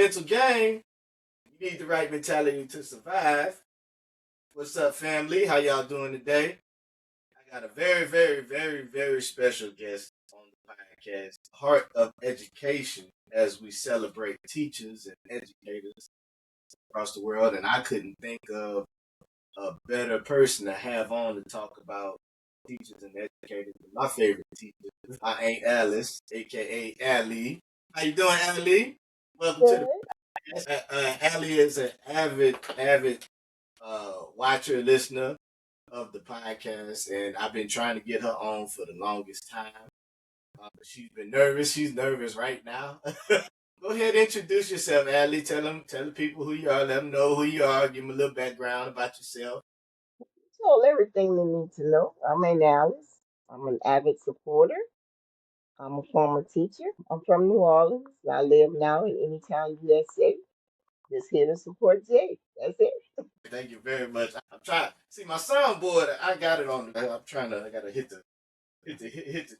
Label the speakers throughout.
Speaker 1: mental game, you need the right mentality to survive. What's up, family? How y'all doing today? I got a very, very, very, very special guest on the podcast, Heart of Education, as we celebrate teachers and educators across the world. And I couldn't think of a better person to have on to talk about teachers and educators than my favorite teacher, my Aunt Alice, aka Ali. How you doing, Ali? Welcome to the
Speaker 2: Good.
Speaker 1: podcast. Ali is an avid watcher, listener of the podcast, and I've been trying to get her on for the longest time. She's been nervous. She's nervous right now. Go ahead, and introduce yourself, Ali. Tell the people who you are. Let them know who you are. Give them a little background about yourself.
Speaker 2: Told everything they need to know. I'm an Alice. I'm an avid supporter. I'm a former teacher. I'm from New Orleans. I live now in Anytown, USA. Just here to support Jay. That's it.
Speaker 1: Thank you very much. I'm trying. See my soundboard. I got it on. I'm trying to. I gotta hit the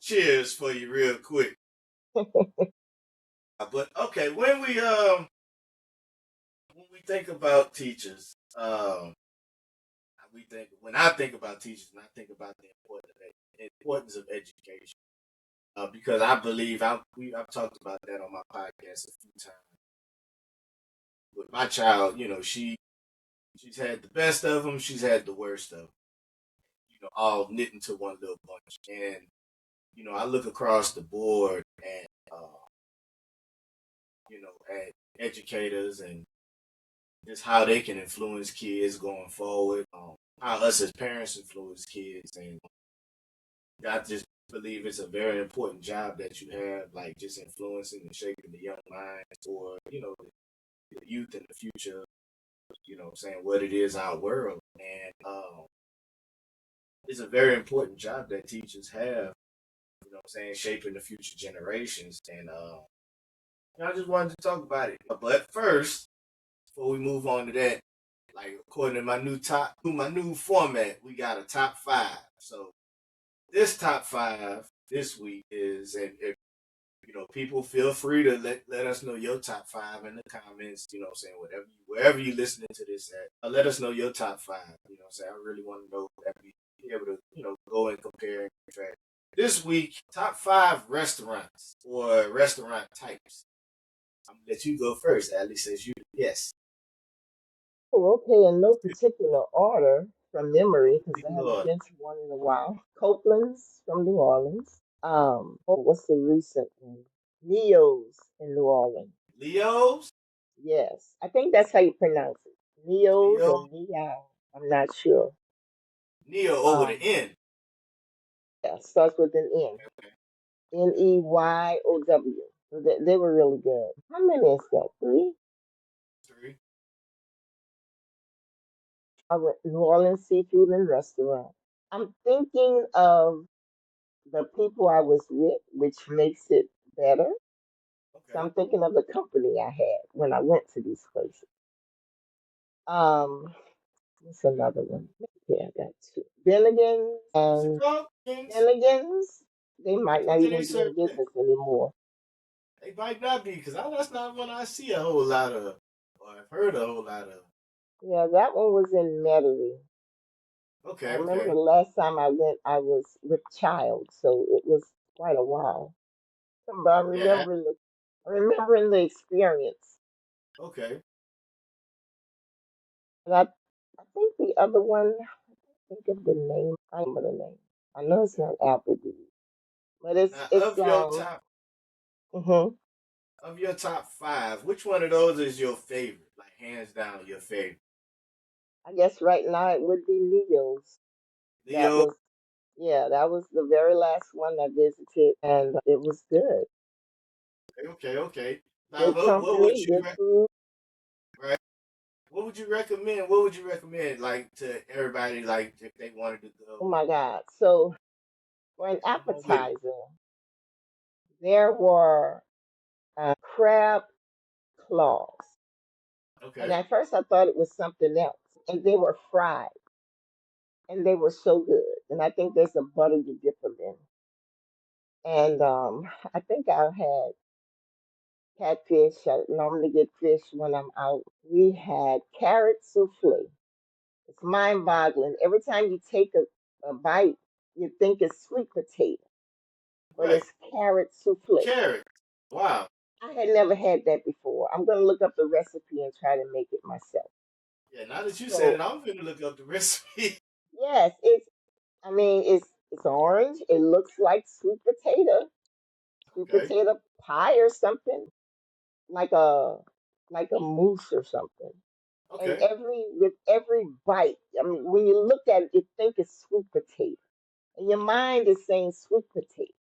Speaker 1: cheers for you real quick. But okay, when we think about teachers, we think when I think about teachers, and I think about the importance of education, because I believe I've talked about that on my podcast a few times. With my child, she's had the best of them, she's had the worst of them, all knit into one little bunch. And I look across the board at at educators and just how they can influence kids going forward, how us as parents influence kids, and I just believe it's a very important job that you have, like just influencing and shaping the young minds for the youth in the future. Saying what it is our world, and it's a very important job that teachers have. Saying shaping the future generations, and I just wanted to talk about it. But first, before we move on to that, like according to my new format, we got a top five. So this top five this week is, and if people feel free to let us know your top five in the comments. Saying wherever you listening to this at, let us know your top five. Saying I really want to know that we be able to go and compare and contrast. This week, top five restaurants or restaurant types. I'm gonna let you go first. Ali says you yes.
Speaker 2: Oh, okay, in no particular order from memory because I haven't
Speaker 1: Lord.
Speaker 2: been to one in a while. Copeland's from New Orleans. What's the recent one? Neo's in New Orleans.
Speaker 1: Leo's,
Speaker 2: Yes, I think that's how you pronounce it. Neo's or
Speaker 1: Leo,
Speaker 2: Neo. I'm not sure.
Speaker 1: Neo over the
Speaker 2: Um,
Speaker 1: N.
Speaker 2: yeah, starts with an N. NeyOw. So they were really good. How many is that? Three?
Speaker 1: Three.
Speaker 2: New Orleans Seafood and Restaurant. I'm thinking of the people I was with, which makes it better. So
Speaker 1: Okay.
Speaker 2: I'm thinking of the company I had when I went to these places. Um, what's another one? Okay, I got two. Bennigan's
Speaker 1: What's it
Speaker 2: and
Speaker 1: called? Kings?
Speaker 2: Bennigan's. They might
Speaker 1: What
Speaker 2: not
Speaker 1: do they
Speaker 2: even be in
Speaker 1: serve there?
Speaker 2: business anymore.
Speaker 1: They might not be because that's not one I see a whole lot of, or I've heard a whole lot of.
Speaker 2: Yeah, that one was in Metairie. I
Speaker 1: Okay,
Speaker 2: remember the
Speaker 1: okay.
Speaker 2: last time I went, I was with child, so it was quite a while. But
Speaker 1: Yeah.
Speaker 2: remembering the experience.
Speaker 1: Okay.
Speaker 2: And I think the other one, think of the name. I don't remember the name. I know it's
Speaker 1: Okay.
Speaker 2: not Applebee's, but
Speaker 1: Now,
Speaker 2: it's hmm
Speaker 1: of your top five, which one of those is your favorite? Like hands down, your favorite.
Speaker 2: I guess right now it would be Leo's. That
Speaker 1: Leo.
Speaker 2: was Yeah, that was the very last one I visited, and it was good.
Speaker 1: Okay, okay, okay. Now,
Speaker 2: Good
Speaker 1: what would
Speaker 2: company,
Speaker 1: you
Speaker 2: good food.
Speaker 1: right? What would you recommend? What would you recommend, like to everybody, like if they wanted to
Speaker 2: Oh
Speaker 1: go?
Speaker 2: my God! So for an
Speaker 1: Come on with it.
Speaker 2: appetizer, there were crab claws. And
Speaker 1: Okay.
Speaker 2: at first I thought it was something else. And they were fried. And they were so good. And I think there's a butter you dip them in. And I think I had Catfish. I normally get fish when I'm out. We had carrot souffle. It's mind-boggling. Every time you take a bite, you think it's sweet potato, but
Speaker 1: Right.
Speaker 2: it's carrot souffle.
Speaker 1: Carrot. Wow.
Speaker 2: I had never had that before. I'm gonna look up the recipe and try to make it myself.
Speaker 1: Yeah, now that you said
Speaker 2: So
Speaker 1: it, I'm gonna look up the recipe.
Speaker 2: yes, it's. I mean, it's orange. It looks like sweet
Speaker 1: Okay.
Speaker 2: potato pie or something, like a mousse or something. And
Speaker 1: Okay.
Speaker 2: with every bite, I mean, when you look at it, you think it's sweet potato, and your mind is saying sweet potato,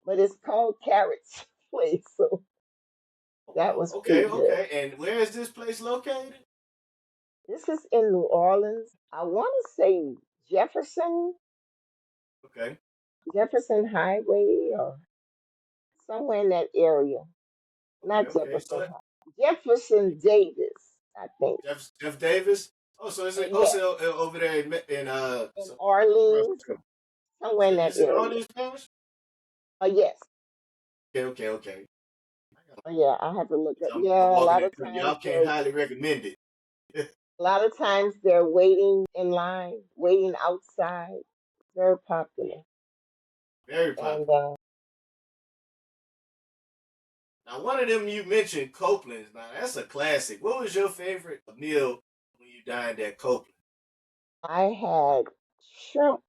Speaker 2: but it's called carrot souffle. So
Speaker 1: Oh,
Speaker 2: that
Speaker 1: wow.
Speaker 2: was
Speaker 1: Okay.
Speaker 2: pretty good.
Speaker 1: Okay. And where is this place located?
Speaker 2: This is in New Orleans. I want to say Jefferson,
Speaker 1: Okay.
Speaker 2: Jefferson Highway, or somewhere in that area.
Speaker 1: Okay.
Speaker 2: Not
Speaker 1: Okay.
Speaker 2: Jefferson High. Jefferson Davis, I think.
Speaker 1: Jeff Davis. Oh, so it's
Speaker 2: Yeah,
Speaker 1: also over there
Speaker 2: in
Speaker 1: so across
Speaker 2: Orleans,
Speaker 1: the street.
Speaker 2: somewhere in that
Speaker 1: Is it
Speaker 2: area.
Speaker 1: Orleans Parish?
Speaker 2: Yes.
Speaker 1: Okay. Okay. Okay.
Speaker 2: Oh, yeah, I have to look up.
Speaker 1: I'm
Speaker 2: Yeah,
Speaker 1: walking it through. Y'all can't highly recommend it.
Speaker 2: a lot of times they're waiting in line, waiting outside. Very popular.
Speaker 1: Very
Speaker 2: And
Speaker 1: popular. Now, one of them you mentioned, Copeland's. Now, that's a classic. What was your favorite meal when you dined at Copeland?
Speaker 2: I had shrimp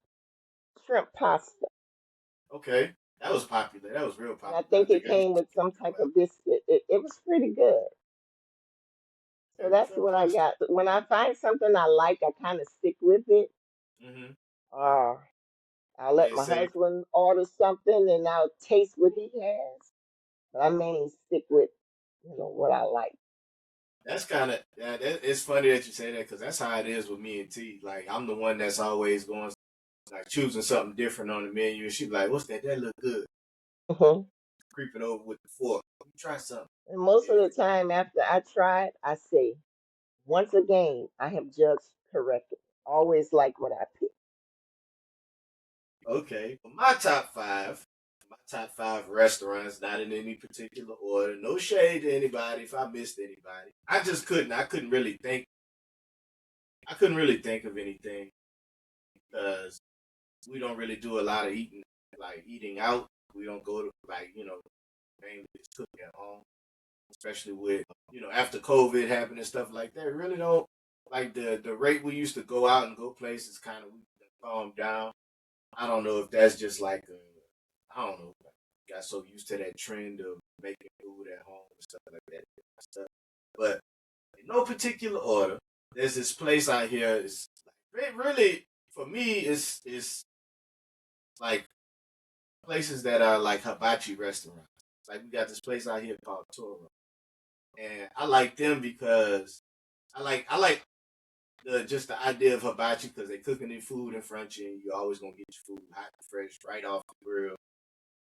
Speaker 2: shrimp pasta.
Speaker 1: Okay, that was popular. That was real
Speaker 2: And I
Speaker 1: popular. I
Speaker 2: think it
Speaker 1: think I used
Speaker 2: came
Speaker 1: to
Speaker 2: with
Speaker 1: get
Speaker 2: some
Speaker 1: that
Speaker 2: type
Speaker 1: well.
Speaker 2: of biscuit. It was pretty good. So
Speaker 1: Okay,
Speaker 2: that's
Speaker 1: shrimp
Speaker 2: what I
Speaker 1: pasta.
Speaker 2: got. When I find something I like, I kind of stick with it.
Speaker 1: Mm-hmm.
Speaker 2: Or I'll let
Speaker 1: Yeah,
Speaker 2: my
Speaker 1: same.
Speaker 2: husband order something and I'll taste what he has. But I mainly stick with, what I like.
Speaker 1: That's kind of yeah. It's funny that you say that because that's how it is with me and T. Like I'm the one that's always going like choosing something different on the menu, and she be like, "What's that? That look good."
Speaker 2: Hmm.
Speaker 1: Creeping over with the fork. Let me try something.
Speaker 2: And most of
Speaker 1: Yeah.
Speaker 2: the time after I try it, I say, once again, I have judged correctly. Always like what I pick.
Speaker 1: Okay. Well, my top five restaurants, not in any particular order. No shade to anybody if I missed anybody. I just couldn't. I couldn't really think of anything because we don't really do a lot of eating, like eating out. We don't go to mainly just cook at home, especially with after COVID happened and stuff like that. We really don't like the rate we used to go out and go places kind of calmed down. I don't know if that's just like I don't know. Got so used to that trend of making food at home and stuff like that. Stuff. But in no particular order, there's this place out here. It's like, really for me. It's like places that are like hibachi restaurants. Like we got this place out here called Toro, and I like them because I like the just the idea of hibachi because they cooking their food in front of you. And you always gonna get your food hot and fresh right off the grill.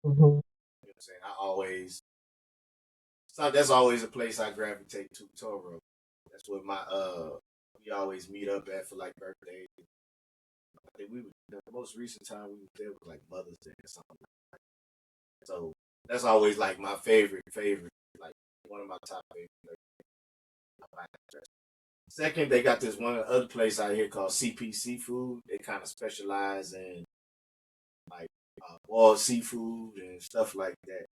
Speaker 2: Hmm.
Speaker 1: You know what I'm saying? So that's always a place I gravitate to, Toro. That's what we always meet up at for like birthdays. I think the most recent time we were there was like Mother's Day or something. So that's always like my favorite, like one of my top favorite. Second, they got this one other place out here called CP Seafood. They kind of specialize in like boiled seafood and stuff like that.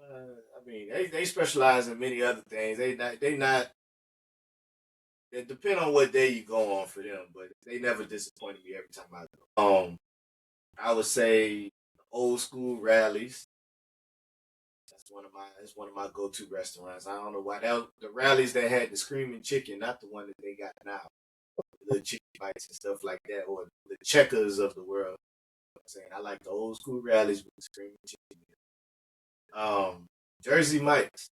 Speaker 1: I mean, they specialize in many other things. They not. It depend on what day you go on for them, but they never disappointed me every time I go. I would say old school rallies. That's one of my go to restaurants. I don't know why the rallies that had the screaming chicken, not the one that they got now. The chicken bites and stuff like that, or the checkers of the world. I'm saying I like the old school rallies with the screaming chicken. Um, Jersey Mike's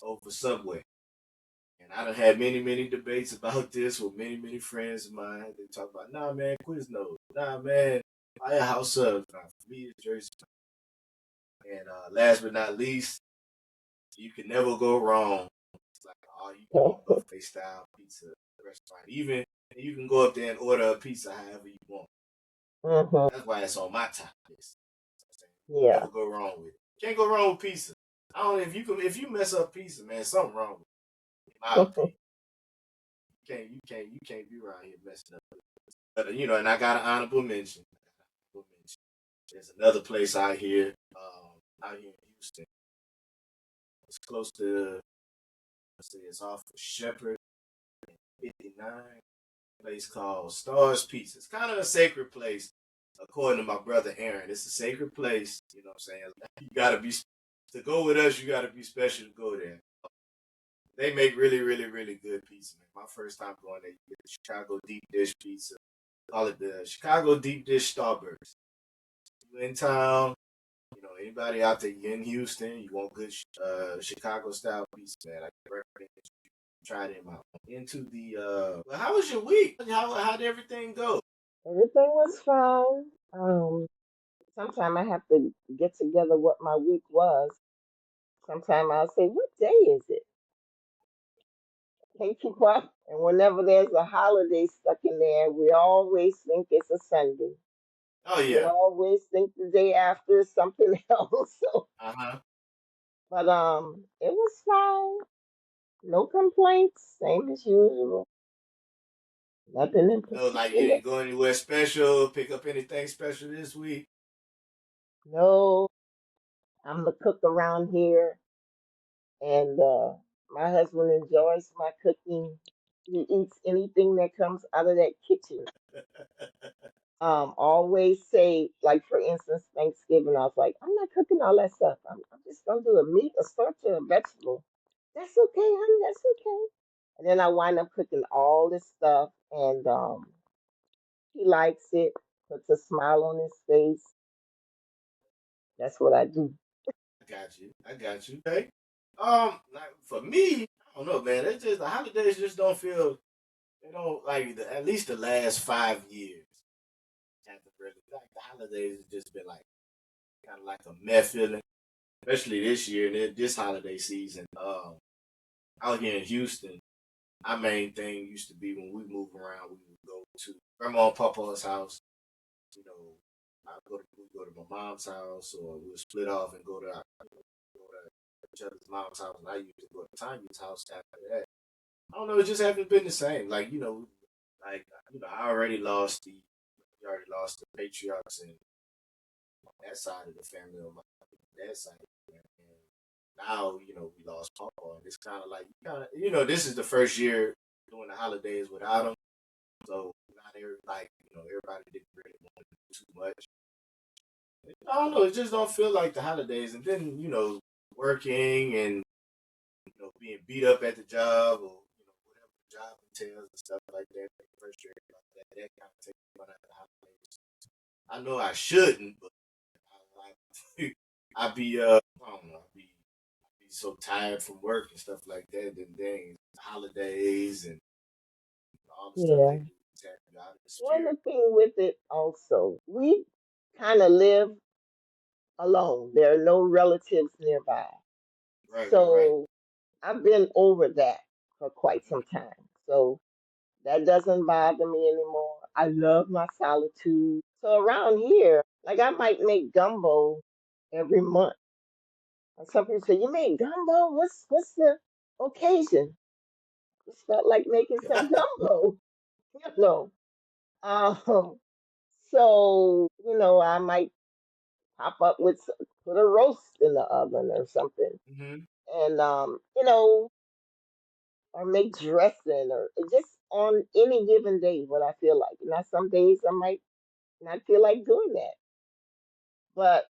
Speaker 1: over Subway. And I done had many debates about this with many friends of mine. They talk about, nah, man, Quiznos. Nah, man, Firehouse Subs. Nah, for me, it's Jersey. And last but not least, you can never go wrong. It's like all you can eat buffet style pizza restaurant. Even you can go up there and order a pizza however you want.
Speaker 2: Hmm.
Speaker 1: That's why it's on my top list. You
Speaker 2: Yeah.
Speaker 1: never go wrong with it. Can't go wrong with pizza. I don't know if you mess up pizza, man, something wrong with it, in my opinion. You can't be around here messing up. But and I got an honorable mention. There's another place out here in Houston. It's close to, let's see, it's off of Shepherd 59. Place called Stars Pizza. It's kind of a sacred place, according to my brother Aaron. It's a sacred place. You know what I'm saying? You gotta be to go with us. You gotta be special to go there. They make really, really, really good pizza, man. My first time going there, you get the Chicago deep dish pizza. Call it the Chicago deep dish Starburst. You in town, anybody out there, you in Houston, you want good Chicago style pizza, man. I can recommend you try them out. Into the well, how was your week? How'd everything go?
Speaker 2: Everything was fine. Sometime I have to get together what my week was. Sometime I'll say, what day is it? Can't keep up. And whenever there's a holiday stuck in there, we always think it's a Sunday.
Speaker 1: Oh
Speaker 2: We
Speaker 1: yeah.
Speaker 2: always think the day after is something else. So,
Speaker 1: Uh-huh.
Speaker 2: but it was fine. No complaints. Same as usual. Nothing in
Speaker 1: No, like you
Speaker 2: particular.
Speaker 1: ain't going anywhere special, pick up anything special this week.
Speaker 2: No, I'm the cook around here, and my husband enjoys my cooking. He eats anything that comes out of that kitchen. Always say, like for instance, Thanksgiving, I was like, I'm not cooking all that stuff. I'm just gonna do a meat, a starch, and a vegetable. That's okay, honey. That's okay. And then I wind up cooking all this stuff, and he likes it. Puts a smile on his face. That's what I do.
Speaker 1: I got you. I got you. Okay. Like for me, I don't know, man. It's just the holidays just don't feel. They don't like at least the last 5 years. Haven't really like the holidays have just been like kind of like a meh feeling, especially this year and this holiday season. Out here in Houston, our main thing used to be when we move around, we would go to grandma and papa's house. You know, we go to my mom's house, or we would split off and go to each other's mom's house, and I used to go to Tanya's house after that. I don't know, it just hasn't been the same. I already lost we already lost the patriarchs and that side of the family on my that side. And now, we lost Papa, and it's kind of like this is the first year doing the holidays without him. So not everybody didn't really want to do too much. I don't know. It just don't feel like the holidays, and then working and being beat up at the job, or whatever the job entails and stuff like that. First year like that kind of takes me out of the holidays. I know I shouldn't, but I be I don't know. I be so tired from work and stuff like that. And then holidays and all the stuff they
Speaker 2: Yeah.
Speaker 1: do tap you out of the
Speaker 2: One
Speaker 1: spirit.
Speaker 2: the thing with it also, we kind of live alone. There are no relatives nearby.
Speaker 1: Right, right, right.
Speaker 2: So I've been over that for quite
Speaker 1: Mm-hmm.
Speaker 2: some time. So that doesn't bother me anymore. I love my solitude. So around here, like I might make gumbo every month. And some people say, "You made gumbo? What's the occasion?" Just felt like making some gumbo, you know. Um, so I might pop up with put a roast in the oven or something,
Speaker 1: Mm-hmm.
Speaker 2: and or make dressing or just on any given day what I feel like. Now some days I might not feel like doing that, but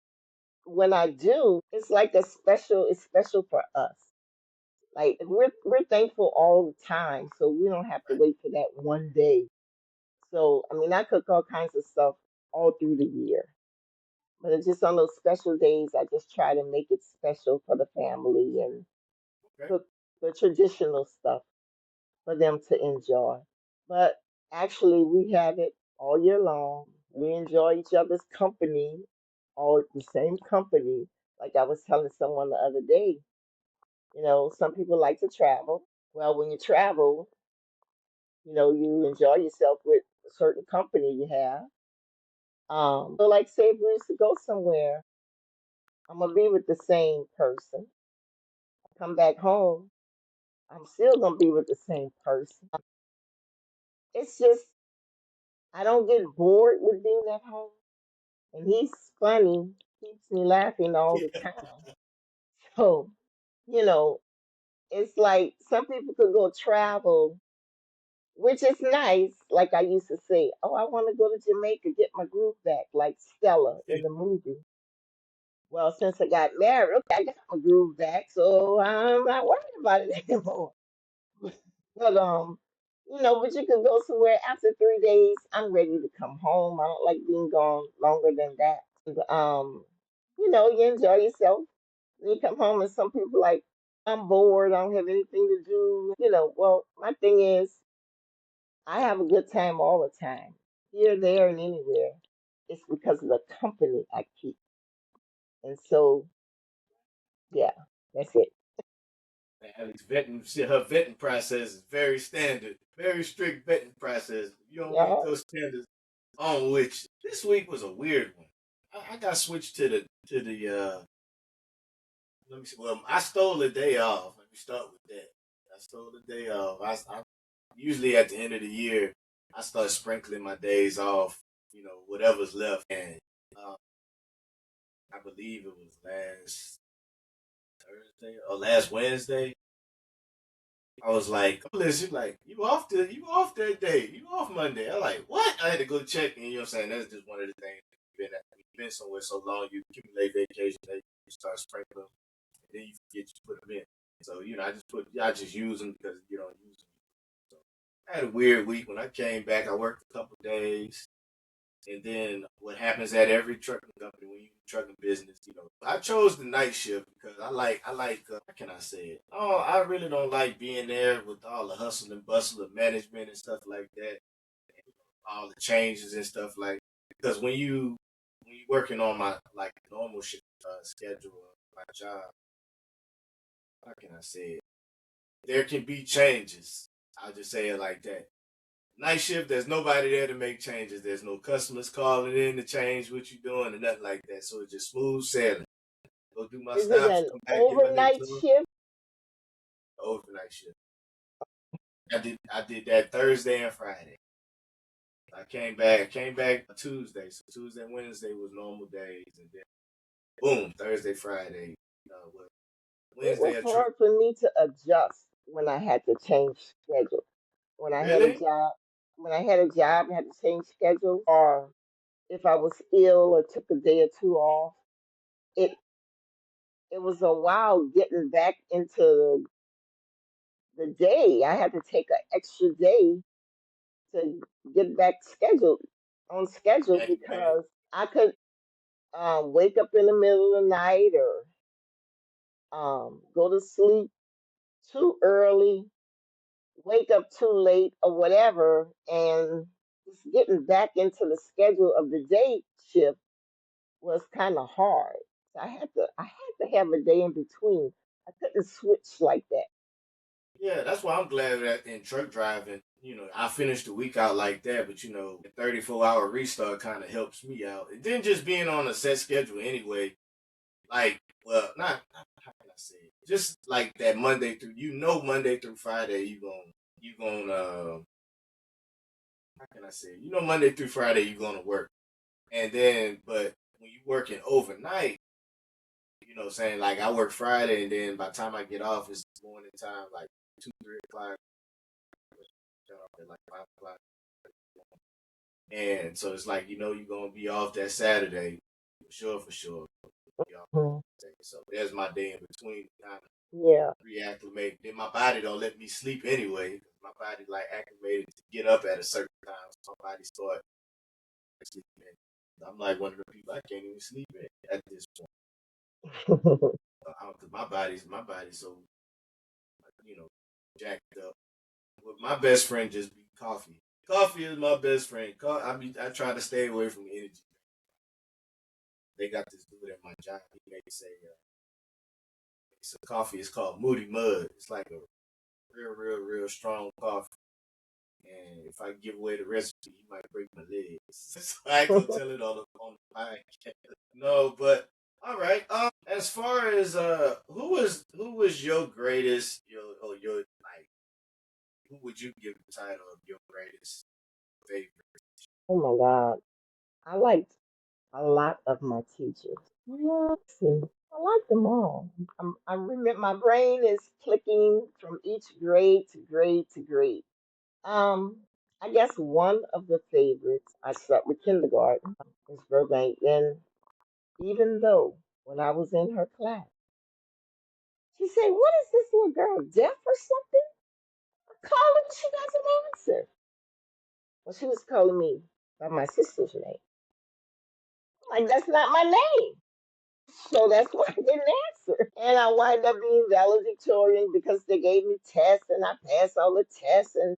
Speaker 2: when I do, it's like it's special for us. Like we're thankful all the time, so we don't have to
Speaker 1: Right.
Speaker 2: wait for that one day. So I mean, I cook all kinds of stuff all through the year, but it's just on those special days I just try to make it special for the family and
Speaker 1: Okay.
Speaker 2: cook the traditional stuff for them to enjoy. But actually, we have it all year long. We enjoy each other's company, all the same company. Like I was telling someone the other day, some people like to travel. Well, when you travel, you enjoy yourself with a certain company you have. So, like, say if we used to go somewhere, I'm gonna be with the same person. come back home, I'm still gonna be with the same person. It's just I don't get bored with being at home. And he's funny, keeps me laughing all the time. So, you know, it's like some people could go travel, which is nice. Like I used to say, oh, I want to go to Jamaica, get my groove back, like Stella in the movie. Well, since I got married, okay, I got my groove back, so I'm not worried about it anymore. But but you can go somewhere after 3 days. I'm ready to come home. I don't like being gone longer than that. And you enjoy yourself. You come home and some people like, I'm bored, I don't have anything to do. Well, my thing is I have a good time all the time. Here, there, and anywhere. It's because of the company I keep. And so yeah, that's it.
Speaker 1: Alex vetting, her vetting process is very standard, very strict vetting process. You don't meet
Speaker 2: Yeah.
Speaker 1: those standards on which this week was a weird one. I got switched to the. Let me see. Well, I stole a day off. Let me start with that. I stole a day off. I usually at the end of the year I start sprinkling my days off. Whatever's left, and uh, I believe it was last Thursday or last Wednesday. I was like, oh, listen, like you off that day, you off Monday. I'm like, what? I had to go check, and you know what I'm saying? That's just one of the things. You've been somewhere so long, you accumulate vacation days, you start sprinkling, and then you forget you put them in. So I just use them because you don't use them. So I had a weird week when I came back. I worked a couple days. And then what happens at every trucking company when you in trucking business, I chose the night shift because I like how can I say it? Oh, I really don't like being there with all the hustle and bustle of management and stuff like that, and all the changes and stuff like. Because when you working on my like normal shift schedule of my job, how can I say it? There can be changes. I'll just say it like that. Night shift, there's nobody there to make changes. There's no customers calling in to change what you're doing and nothing like that. So it's just smooth sailing. Go do my
Speaker 2: Is it
Speaker 1: stops,
Speaker 2: an
Speaker 1: come back, get my next
Speaker 2: overnight
Speaker 1: one.
Speaker 2: shift?
Speaker 1: Overnight shift. I did that Thursday and Friday. I came back Tuesday. So Tuesday and Wednesday was normal days, and then boom, Thursday, Friday. What
Speaker 2: It
Speaker 1: Wednesday
Speaker 2: was
Speaker 1: a truck.
Speaker 2: hard for me to adjust when I had to change schedule. When I had a
Speaker 1: Really?
Speaker 2: job, when I had a job and had to change schedule, or if I was ill or took a day or two off, it it was a while getting back into the day. I had to take an extra day to get back scheduled on schedule
Speaker 1: Acclimated.
Speaker 2: because I could wake up in the middle of the night or go to sleep too early, wake up too late, or whatever, and just getting back into the schedule of the day shift was kind of hard. So I had to have a day in between. I couldn't switch like that.
Speaker 1: Yeah, that's why I'm glad that in truck driving, I finished the week out like that, but the 34-hour restart kind of helps me out. And then just being on a set schedule anyway, like, well, not how can I say it? Just like that Monday through Friday, how can I say it? Monday through Friday, you're going to work. And then, but when you working overnight, saying like I work Friday and then by the time I get off, it's morning time, like 2, 3 o'clock, like 5 o'clock. And so it's like, you're gonna be off that Saturday, for sure. Be off that
Speaker 2: Mhm.
Speaker 1: Saturday. So there's my day in between to kind of
Speaker 2: Yeah.
Speaker 1: reacclimate. Then my body don't let me sleep anyway. My body like acclimated to get up at a certain time. So my body start sleeping. I'm like one of the people I can't even sleep at this point. Cause my body's so you know jacked up. But my best friend just be coffee. Coffee is my best friend. I try to stay away from energy. They got this dude at my job. He makes a coffee. It's called Moody Mud. It's like a real, real, real strong coffee. And if I give away the recipe, he might break my legs. So I ain't gonna tell it on the podcast. No, but All right. As far as who was your greatest your like who would you give the title of your greatest favorite?
Speaker 2: Oh my God. I liked a lot of my teachers. Let's see. I like them all. I remember my brain is clicking from each grade to grade to grade. Um, I guess one of the favorites, I start with kindergarten, is Burbank. And even though when I was in her class, she said, "What is this little girl, deaf or something?" I called her, she doesn't answer. Well, she was calling me by my sister's name. Like, that's not my name. So that's why I didn't answer. And I wind up being valedictorian because they gave me tests and I passed all the tests and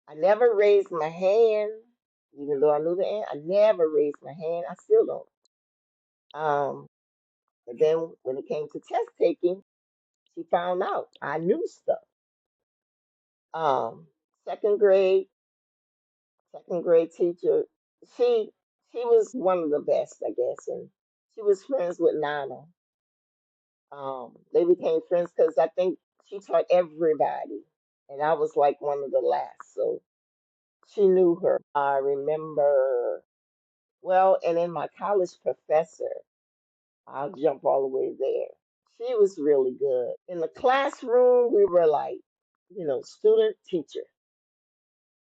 Speaker 2: I never raised my hand, even though I knew the answer. I never raised my hand. I still don't. But then when it came to test taking, she found out I knew stuff. Um, second grade, second grade teacher, she she was one of the best, I guess, and she was friends with Nana. They became friends because I think she taught everybody, and I was like one of the last, so she knew her. I remember well, and then my college professor, I'll jump all the way there. She was really good. In the classroom, we were like, student teacher.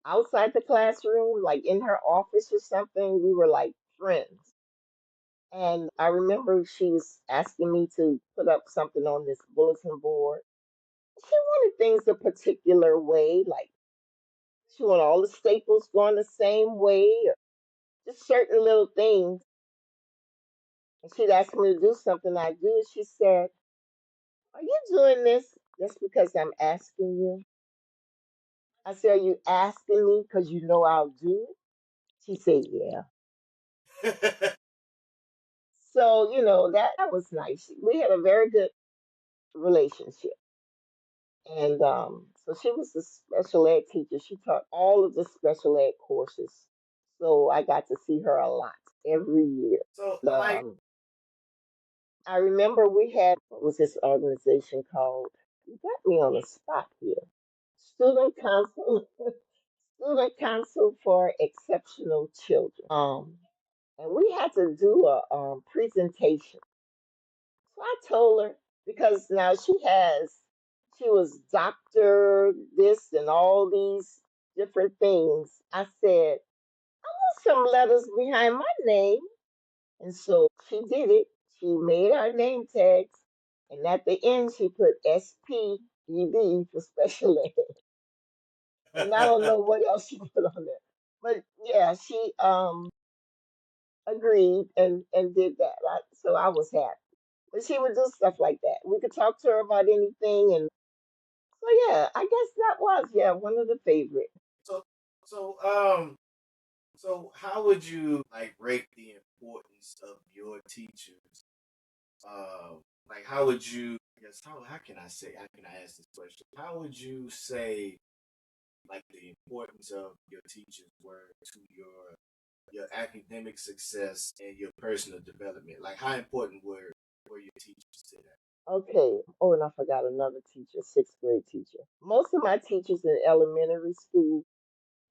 Speaker 2: Outside the classroom, like in her office or something, we were like friends. And I remember she was asking me to put up something on this bulletin board. She wanted things a particular way, like she wanted all the staples going the same way, or just certain little things. And she'd ask me to do something, I do. She said, "Are you doing this just because I'm asking you?" I said, "Are you asking me because you know I'll do it?" She said, "Yeah." So, that was nice. We had a very good relationship. And so she was the special ed teacher. She taught all of the special ed courses. So I got to see her a lot every year.
Speaker 1: So like
Speaker 2: Um, I remember we had, what was this organization called? You got me on the spot here. Student Council, Student Council for Exceptional Children. And we had to do a presentation. So I told her because now she was doctor this and all these different things. I said, some letters behind my name. And so she did it. She made our name tags. And at the end, she put SPED for special ed. And I don't know what else she put on there. But yeah, she agreed and did that. So I was happy. But she would do stuff like that. We could talk to her about anything. And so, yeah, I guess that was, yeah, one of the favorite.
Speaker 1: so so so how would you like rate the importance of your teachers? Like how would you I guess how can I ask this question? How would you say like the importance of your teachers were to your academic success and your personal development? Like how important were your teachers to that?
Speaker 2: Okay. Oh, and I forgot another teacher, sixth grade teacher. Most of my teachers in elementary school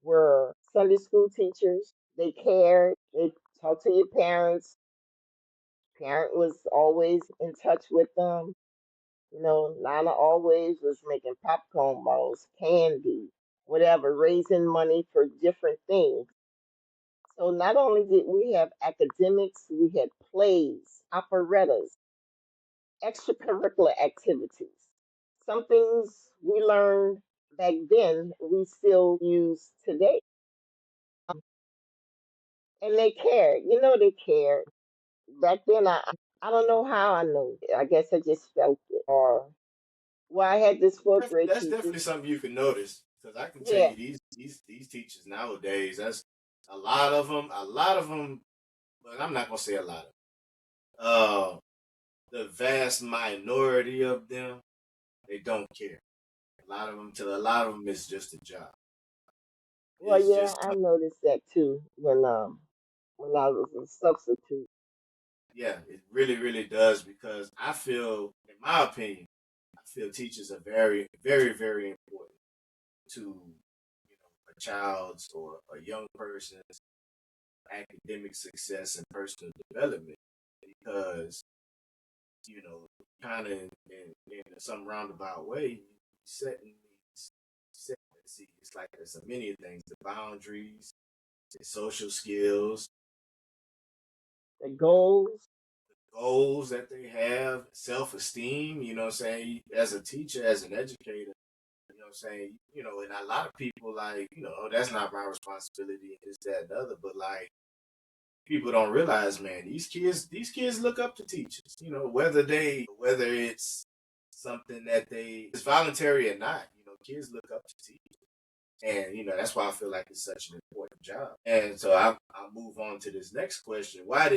Speaker 2: were Sunday school teachers. They cared. They talked to your parents. Parent was always in touch with them. Nana always was making popcorn balls, candy, whatever, raising money for different things. So not only did we have academics, we had plays, operettas, extracurricular activities. Some things we learned back then we still use today. And they cared. They cared. Back then I don't know how I know. I guess I just felt it. Or well, I had this fourth grade
Speaker 1: That's
Speaker 2: teacher.
Speaker 1: definitely something you can notice because I can tell
Speaker 2: Yeah.
Speaker 1: you these teachers nowadays. That's a lot of them. A lot of them. But I'm not gonna say a lot of. The vast minority of them, they don't care. A lot of them is just a job.
Speaker 2: Well,
Speaker 1: It's
Speaker 2: yeah,
Speaker 1: just
Speaker 2: I noticed that too when I was a substitute.
Speaker 1: Yeah, it really, really does because I feel, in my opinion, I feel teachers are very, very, very important to a child's or a young person's academic success and personal development because kind of in some roundabout way, setting setting. See, it's like there's so many things: the boundaries, the social skills,
Speaker 2: The goals.
Speaker 1: goals that they have, self esteem. You know, what I'm saying as a teacher, as an educator. You know, what I'm saying and a lot of people like oh, that's not my responsibility, and this, that, and the other. But like people don't realize, man, these kids look up to teachers. Whether it's something that they it's voluntary or not. Kids look up to teachers, and that's why I feel like it's such an important job. And so I'll move on to this next question. Why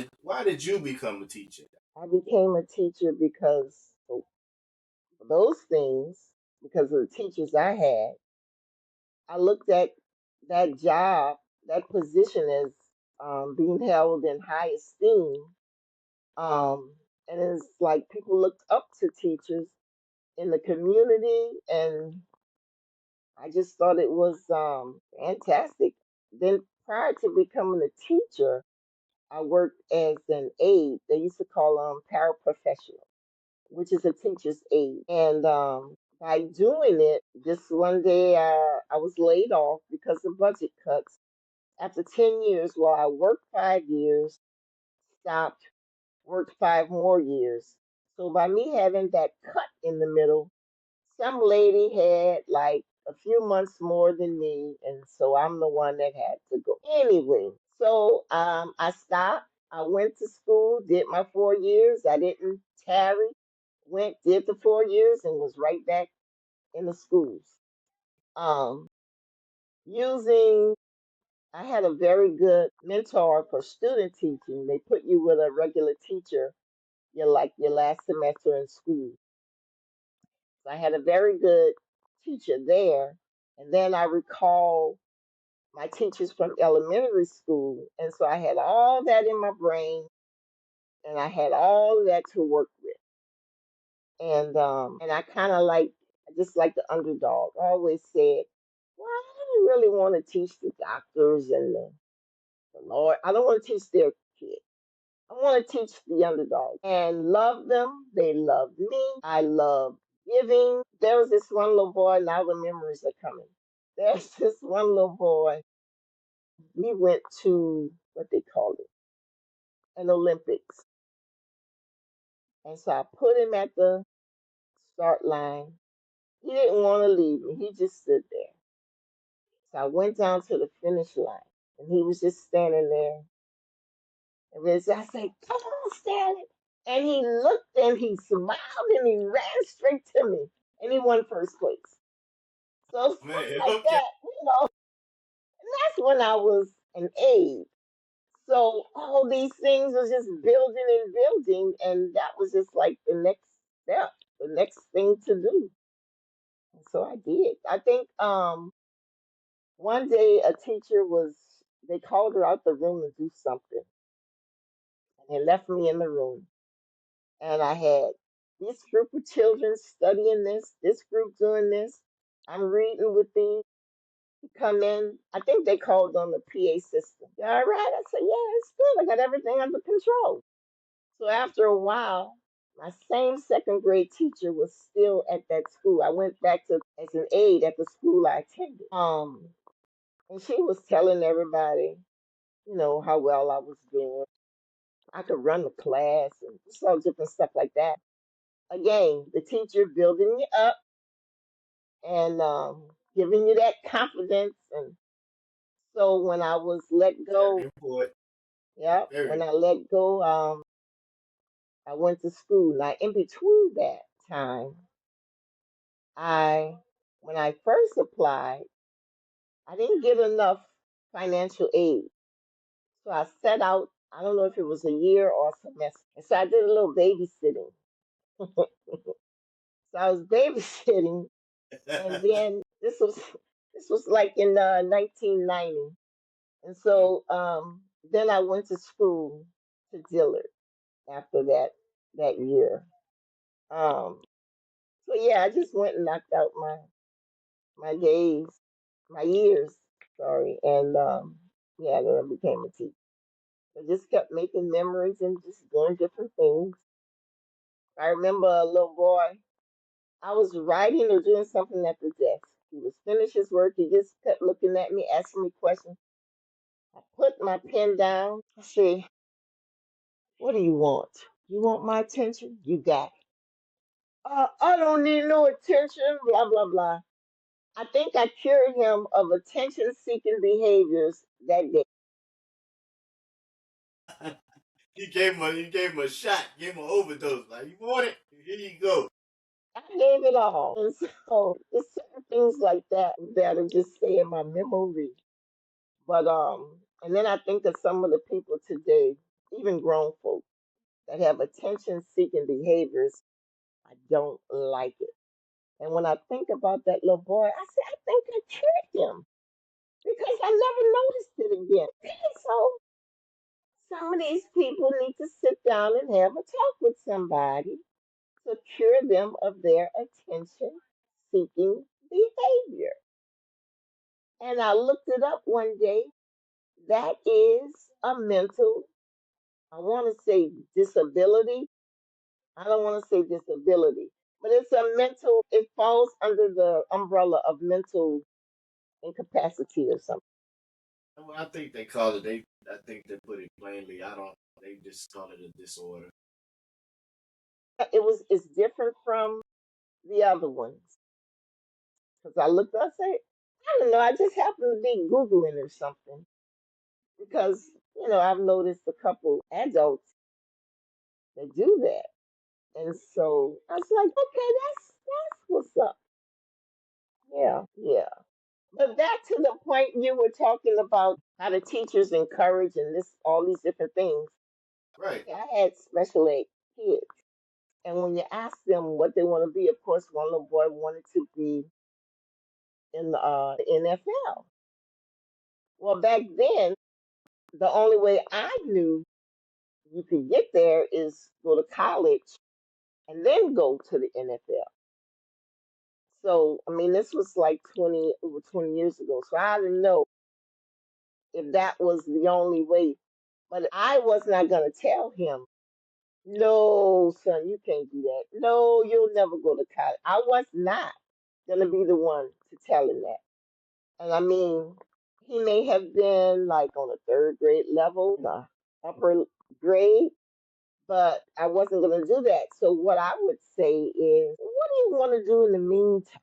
Speaker 1: did you become a teacher?
Speaker 2: I became a teacher because of those things, because of the teachers I had. I looked at that job, that position as being held in high esteem. Um, and it's like people looked up to teachers in the community, and I just thought it was fantastic. Then, prior to becoming a teacher, I worked as an aide. They used to call them paraprofessional, which is a teacher's aide. And by doing it, just one day I was laid off because of budget cuts. After 10 years, well, I worked 5 years, stopped, worked 5 more years. So by me having that cut in the middle, some lady had like a few months more than me, and so I'm the one that had to go. Anyway, so I stopped. I went to school, did my 4 years. I didn't tarry. Went, did the 4 years, and was right back in the schools. Um, using, I had a very good mentor for student teaching. They put you with a regular teacher. You're like your last semester in school. So I had a very good teacher there. And then I recall my teachers from elementary school. And so I had all that in my brain and I had all of that to work with. And I kind of like, I just like the underdog. I always said, well, I don't really want to teach the doctors and the Lord. I don't want to teach their kids. I want to teach the underdog and love them. They love me. I love giving. There was this one little boy, now the memories are coming. There's this one little boy. We went to what they called it, an Olympics. And so I put him at the start line. He didn't want to leave me. He just stood there. So I went down to the finish line and he was just standing there. And I said, come on, Stanley. And he looked and he smiled and he ran straight to me. And he won first place. So stuff
Speaker 1: Man,
Speaker 2: like
Speaker 1: okay.
Speaker 2: that. And that's when I was an aide. So all these things was just building and building. And that was just like the next step, the next thing to do. And so I did. I think one day a teacher was, they called her out the room to do something. And they left me in the room. And I had this group of children studying this group doing this. I'm reading with these. Come in. I think they called on the PA system. "You all right?" I said, "Yeah, it's good. I got everything under control." So after a while, my same second grade teacher was still at that school. I went back to as an aide at the school I attended. And she was telling everybody, how well I was doing. I could run the class and just all different stuff like that. Again, the teacher building you up and giving you that confidence. And so when I was let
Speaker 1: Very
Speaker 2: go,
Speaker 1: important.
Speaker 2: yeah,
Speaker 1: Very
Speaker 2: when I let go, I went to school. Now, in between that time, I, when I first applied, I didn't get enough financial aid. So I set out, I don't know if it was a year or a semester. And so I did a little babysitting. So I was babysitting, and
Speaker 1: important.
Speaker 2: then this was like in 1990. And so then I went to school to Dillard. after that year. Um, so yeah, I just went and knocked out my days, my years, sorry, and yeah, then I became a teacher. I just kept making memories and just doing different things. I remember a little boy. I was writing or doing something at the desk. He was finished his work. He just kept looking at me, asking me questions. I put my pen down. I said, "What do you want? You want my attention? You got it." I don't need no attention. Blah blah blah. I think I cured him of attention-seeking behaviors that day.
Speaker 1: You gave him a shot, gave him an overdose. Like you want it? Here you go.
Speaker 2: I gave it all, and so it's certain things like that are just stay in my memory. But and then I think of some of the people today, even grown folks, that have attention-seeking behaviors. I don't like it. And when I think about that little boy, I say, I think I cured him because I never noticed it again. So some of these people need to sit down and have a talk with somebody to cure them of their attention seeking behavior. And I looked it up one day. That is a mental, I want to say disability. I don't want to say disability, but it's a mental, it falls under the umbrella of mental incapacity or something.
Speaker 1: Well, I think they call it. I think they put it plainly. I don't. They just call it a disorder.
Speaker 2: It's different from the other ones. Because I looked, I say, I don't know, I just happened to be Googling or something. Because, I've noticed a couple adults that do that. And so I was like, okay, that's what's up. Yeah, yeah. But back to the point you were talking about how the teachers encourage and this all these different things.
Speaker 1: Right.
Speaker 2: I had special ed kids. And when you ask them what they want to be, of course, one little boy wanted to be in the NFL. Well, back then, the only way I knew you could get there is go to college and then go to the NFL. So, I mean, this was like over 20 years ago. So I didn't know if that was the only way. But I was not going to tell him, no, son, you can't do that. No, you'll never go to college. I was not going to be the one to tell him that. And I mean, he may have been like on a third grade level, the upper grade, but I wasn't going to do that. So what I would say is, what do you want to do in the meantime?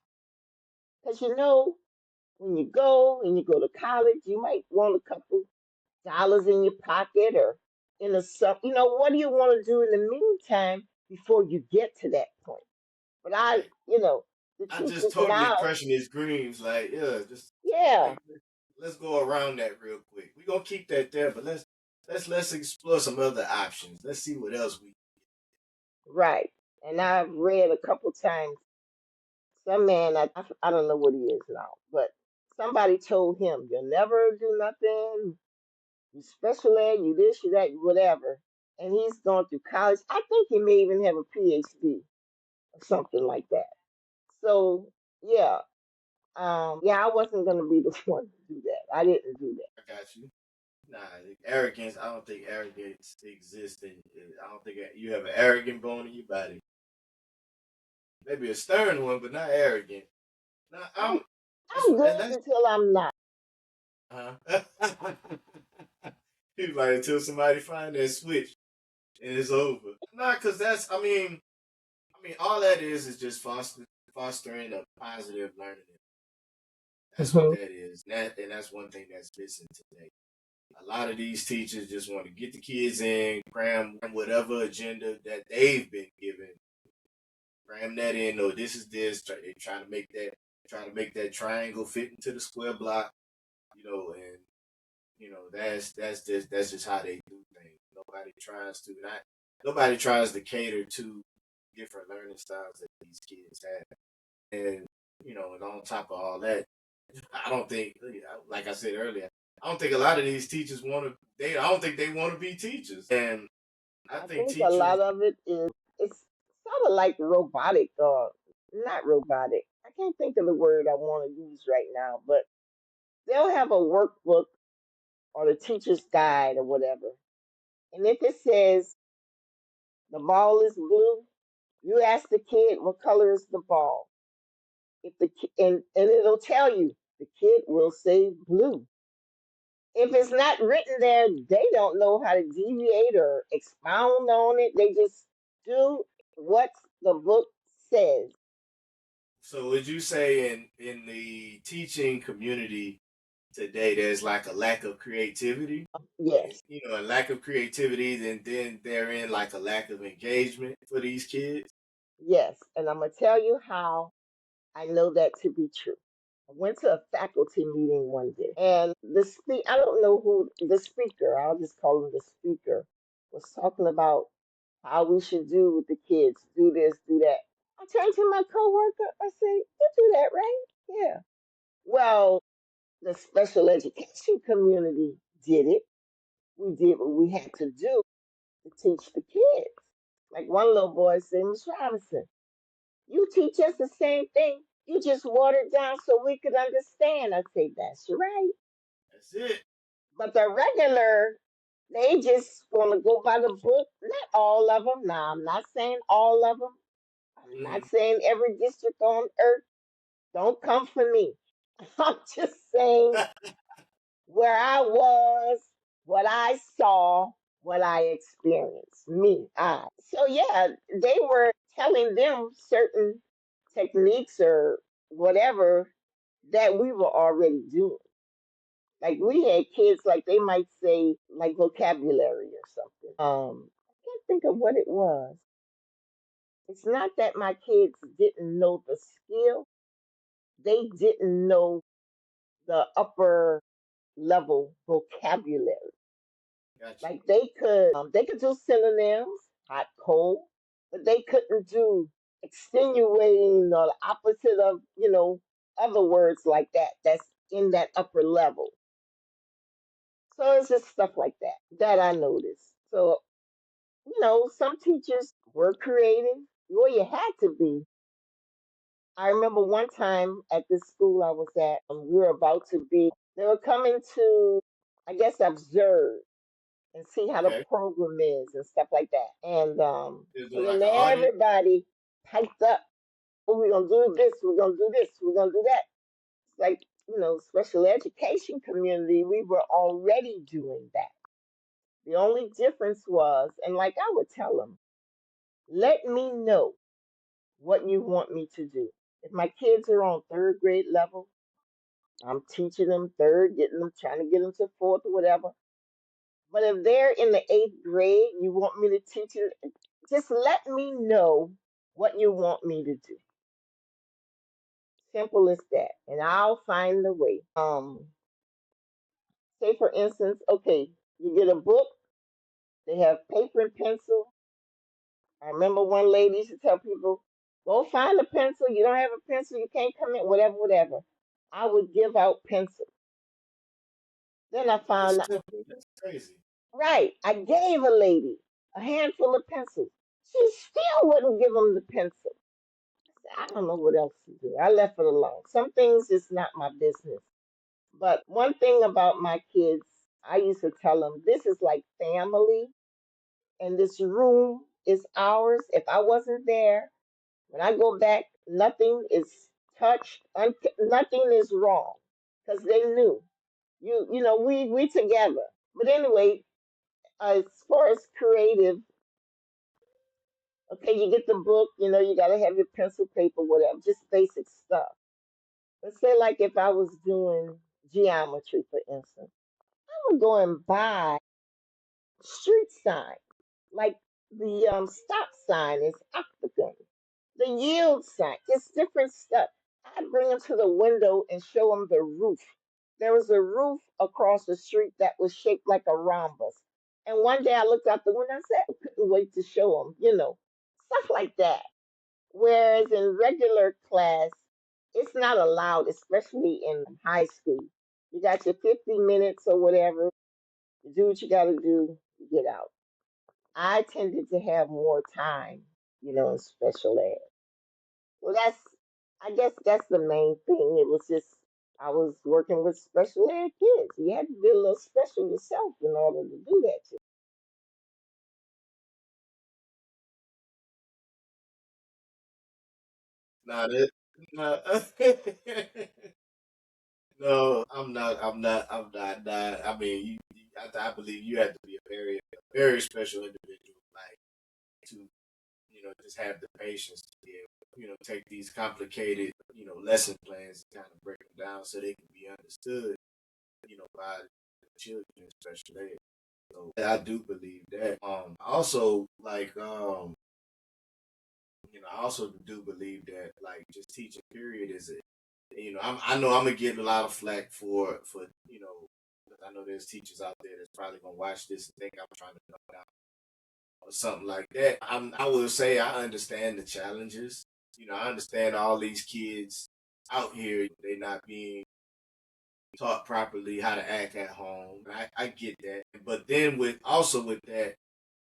Speaker 2: Because when you go to college, you might want a couple dollars in your pocket or in a sub. What do you want to do in the meantime before you get to that point? But
Speaker 1: Right.
Speaker 2: the
Speaker 1: I just
Speaker 2: teachers
Speaker 1: totally
Speaker 2: now,
Speaker 1: crushing his dreams. Like, yeah, just
Speaker 2: yeah,
Speaker 1: like let's go around that real quick. We're gonna keep that there, but let's explore some other options. Let's see what else we.
Speaker 2: right. And I've read a couple times some man, I don't know what he is now, but somebody told him, you'll never do nothing, you special ed, you this, you that, whatever. And he's going through college. I think he may even have a PhD or something like that. So, yeah, yeah, I wasn't going to be the one to do that. I didn't do that.
Speaker 1: I got you. Nah, arrogance. I don't think arrogance exists. I don't think you have an arrogant bone in your body. Maybe a stern one, but not arrogant. Nah,
Speaker 2: I'm,
Speaker 1: that's
Speaker 2: I'm good
Speaker 1: that's.
Speaker 2: until I'm not.
Speaker 1: He's like until somebody find that switch and it's over. Nah, cause that's. All that is just fostering a positive learning. That's what
Speaker 2: Hmm.
Speaker 1: that is. And that's one thing that's missing today. A lot of these teachers just want to get the kids in, cram whatever agenda that they've been given, cram that in. Or this is this. They try to make that triangle fit into the square block. And that's just how they do things. Nobody tries to cater to different learning styles that these kids have. And and on top of all that, I don't think, like I said earlier, I don't think a lot of these teachers want to. I don't think they want to be teachers. And I
Speaker 2: I
Speaker 1: think
Speaker 2: think a
Speaker 1: teachers.
Speaker 2: lot of it is it's sort of like robotic or not robotic. I can't think of the word I want to use right now, but they'll have a workbook or the teacher's guide or whatever. And if it says the ball is blue, you ask the kid what color is the ball. If and it'll tell you the kid will say blue. If it's not written there, they don't know how to deviate or expound on it. They just do what the book says.
Speaker 1: So would you say in the teaching community today, there's like a lack of creativity? And,
Speaker 2: Yes,
Speaker 1: a lack of creativity, then therein like a lack of engagement for these kids.
Speaker 2: yes. And I'm going to tell you how I know that to be true. I went to a faculty meeting one day, and I don't know who the speaker, I'll just call him the speaker, was talking about how we should do with the kids, do this, do that. I turned to my coworker, I said, you do that, right? Yeah. Well, the special education community did it. We did what we had to do to teach the kids. Like one little boy said, Miss Robinson, you teach us the same thing. You just watered down so we could understand. I say, that's right.
Speaker 1: That's it.
Speaker 2: But the regular, they just want to go by the book. Not all of them. Now, I'm not saying all of them. I'm not
Speaker 1: Mm-hmm.
Speaker 2: saying every district on earth. Don't come for me. I'm just saying where I was, what I saw, what I experienced. Me, I. So, yeah, they were telling them certain techniques or whatever that we were already doing. Like we had kids, like they might say, like vocabulary or something. I can't think of what it was. It's not that my kids didn't know the skill; they didn't know the upper level vocabulary.
Speaker 1: Gotcha.
Speaker 2: Like they could do synonyms, hot, cold, but they couldn't do extenuating or the opposite of other words like that. That's in that upper level. So it's just stuff like that I noticed. So some teachers were creative. Well, you had to be. I remember one time at this school I was at, we were about to be, they were coming to, I guess, observe and see how the
Speaker 1: Okay.
Speaker 2: program is and stuff like that. And
Speaker 1: They're
Speaker 2: so
Speaker 1: doing
Speaker 2: then
Speaker 1: like an audit.
Speaker 2: everybody piped up, oh, we're going to do this, we're going to do this, we're going to do that. It's like, special education community, we were already doing that. The only difference was, and like I would tell them, let me know what you want me to do. If my kids are on third grade level, I'm teaching them third, trying to get them to fourth or whatever. But if they're in the eighth grade, you want me to teach it, just let me know what you want me to do. Simple as that. And I'll find the way. Say for instance, okay, you get a book, they have paper and pencil. I remember one lady used to tell people, go find a pencil. You don't have a pencil, you can't come in, whatever, whatever. I would give out pencils. Then I
Speaker 1: That's
Speaker 2: found out,
Speaker 1: simple. That's crazy.
Speaker 2: right, I gave a lady a handful of pencils. She still wouldn't give them the pencil. I don't know what else to do. I left it alone. Some things is not my business. But one thing about my kids, I used to tell them, this is like family, and this room is ours. If I wasn't there, when I go back, nothing is touched, nothing is wrong, because they knew we together. But anyway, as far as creative, okay, you get the book, you gotta have your pencil, paper, whatever, just basic stuff. Let's say like if I was doing geometry, for instance, I would go and buy street sign, like the stop sign is octagon. The yield sign, it's different stuff. I bring them to the window and show them the roof. There was a roof across the street that was shaped like a rhombus. And one day I looked out the window and said, I couldn't wait to show them, stuff like that. Whereas in regular class, it's not allowed, especially in high school. You got your 50 minutes or whatever. You do what you got to do, you get out. I tended to have more time, in special ed. Well, I guess that's the main thing. It was just, I was working with special ed kids. You had to be a little special yourself in order to do that.
Speaker 1: Not it. No, no, I'm not. I'm not. I'm not. Not. I mean, I believe you have to be very special individual, like to, just have the patience to be able, take these complicated, lesson plans and kind of break them down so they can be understood, by the children, especially. So I do believe that. Also, like, I also do believe that, like, just teaching period is it. I know I'm gonna get a lot of flack for 'cause I know there's teachers out there that's probably gonna watch this and think I'm trying to dumb down or something like that. I will say I understand the challenges. I understand all these kids out here, they not being taught properly how to act at home. I get that. But then with that,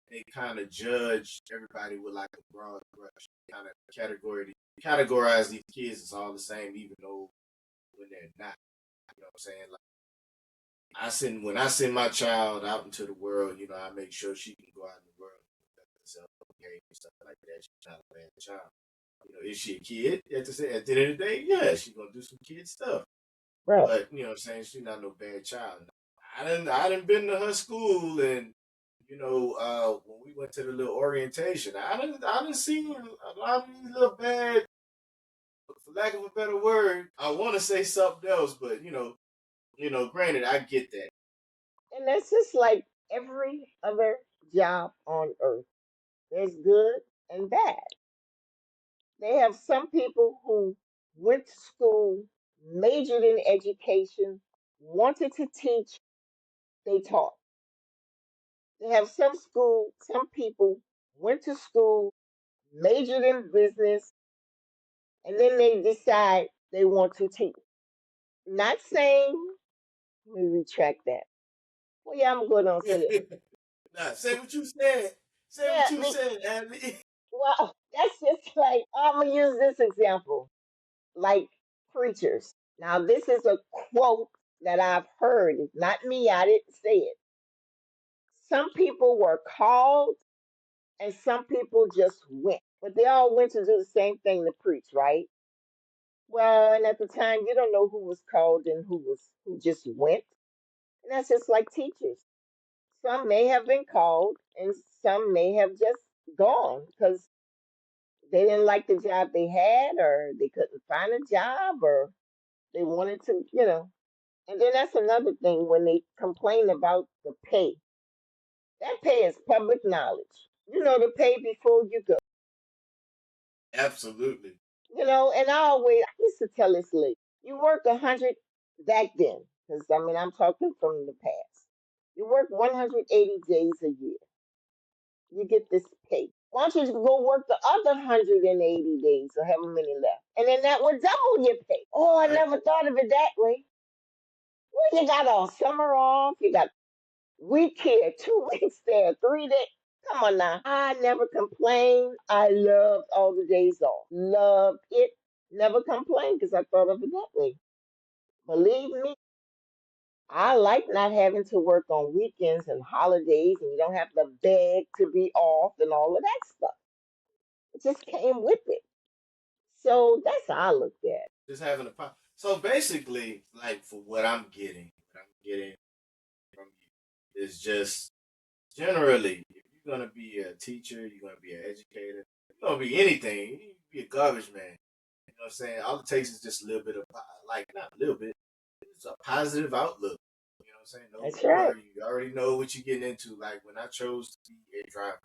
Speaker 1: they kind of judge everybody with like a broad brush. Kind of categorize these kids as all the same, even though when they're not. You know what I'm saying? Like, when I send my child out into the world, I make sure she can go out in the world and conduct herself, behave and stuff like that. She's not a bad child. Is she a kid? At the end of the day, yeah, she's gonna do some kid stuff.
Speaker 2: Right.
Speaker 1: But what I'm saying, she's not no bad child. I didn't been to her school, and when we went to the little orientation, I didn't see a lot of these little bad, for lack of a better word. I want to say something else, but granted, I get that.
Speaker 2: And that's just like every other job on earth. There's good and bad. They have some people who went to school, majored in education, wanted to teach, they taught. They have some people went to school, majored in business, and then they decide they want to teach. Not saying, let me retract that. Well, yeah, I'm going to say it.
Speaker 1: Nah, say what you said. Say
Speaker 2: Yeah,
Speaker 1: what you said, Abby.
Speaker 2: well, that's just like, I'm going to use this example. Like preachers. Now, this is a quote that I've heard. It's not me, I didn't say it. Some people were called and some people just went, but they all went to do the same thing to preach, right? Well, and at the time, you don't know who was called and who just went. And that's just like teachers. Some may have been called and some may have just gone because they didn't like the job they had or they couldn't find a job or they wanted to, And then that's another thing when they complain about the pay. That pay is public knowledge. You know the pay before you go.
Speaker 1: Absolutely.
Speaker 2: And I used to tell this lady, you work 100 back then, because I mean, I'm talking from the past. You work 180 days a year. You get this pay. Why don't you go work the other 180 days or however many left? And then that would double your pay. Oh, I
Speaker 1: Right.
Speaker 2: never thought of it that way. Well, you got all summer off. You got week here, 2 weeks there, 3 days. Come on now. I never complained. I loved all the days off. Loved it. Never complained because I thought of it that way. Believe me, I like not having to work on weekends and holidays and you don't have to beg to be off and all of that stuff. It just came with it. So that's how I looked at it.
Speaker 1: Just having a pop. So basically, like for what I'm getting from you is just generally, if you're gonna be a teacher, you're gonna be an educator, you're gonna be anything. You can be a garbage man. You know what I'm saying? All it takes is just a little bit of, like, not a little bit. It's a positive outlook. You know what I'm saying? Know who
Speaker 2: That's
Speaker 1: you
Speaker 2: right.
Speaker 1: are. You already know what you're getting into. Like when I chose to be a driver,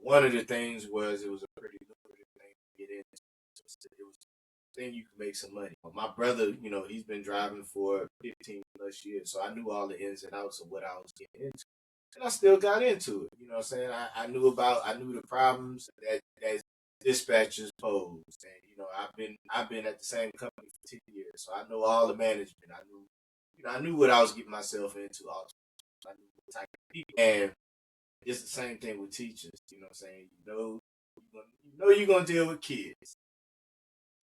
Speaker 1: one of the things was it was a pretty lucrative thing to get into. It was a thing you could make some money. My brother, he's been driving for 15 plus years, so I knew all the ins and outs of what I was getting into. And I still got into it. You know what I'm saying? I knew the problems that dispatchers posed. And I've been at the same company for 10 years. So I know all the management. I knew what I was getting myself into also. I knew what type of people. And It's the same thing with teachers. You know what I'm saying? You know you're gonna deal with kids.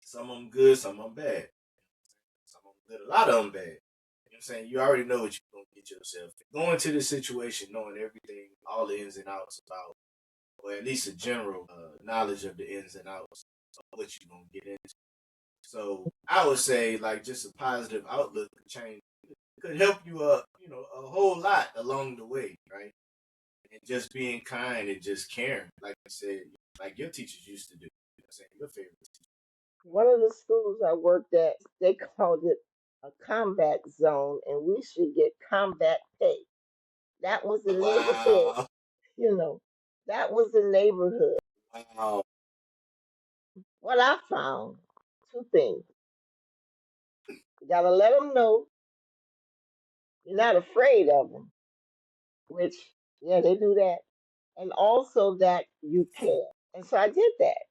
Speaker 1: Some of them good, some of them bad. Some of them good, a lot of them bad. You know what I'm saying? You already know what you're gonna get yourself. Going to the situation knowing everything, all the ins and outs about, or at least a general knowledge of the ins and outs of what you're gonna get into. So I would say like just a positive outlook could change, could help you a whole lot along the way, right? And just being kind and just caring, like you said, like your teachers used to do. You know what I'm saying? Your favorite teacher.
Speaker 2: One of the schools I worked at, they called it a combat zone, and we should get combat pay. That was the neighborhood,
Speaker 1: Wow.
Speaker 2: you know. That was the neighborhood.
Speaker 1: Wow.
Speaker 2: What I found, two things. You gotta let them know you're not afraid of them, which, yeah, they do that. And also that you care. And so I did that,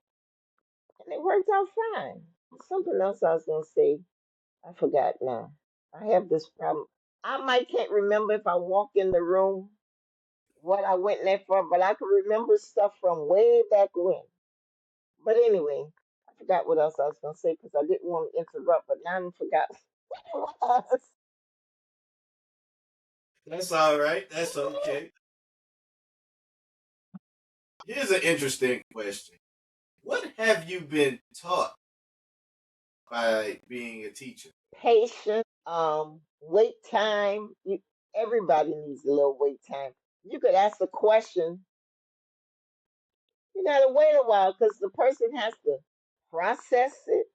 Speaker 2: and it worked out fine. Something else I was gonna say, I forgot now. I have this problem. I might can't remember if I walk in the room what I went there for, but I can remember stuff from way back when. But anyway, I forgot what else I was gonna say because I didn't want to interrupt, but now I forgot what it was.
Speaker 1: That's all right. That's okay. Here's an interesting question. What have you been taught by being a teacher?
Speaker 2: Patience, wait time. Everybody needs a little wait time. You could ask a question, you gotta wait a while because the person has to process it,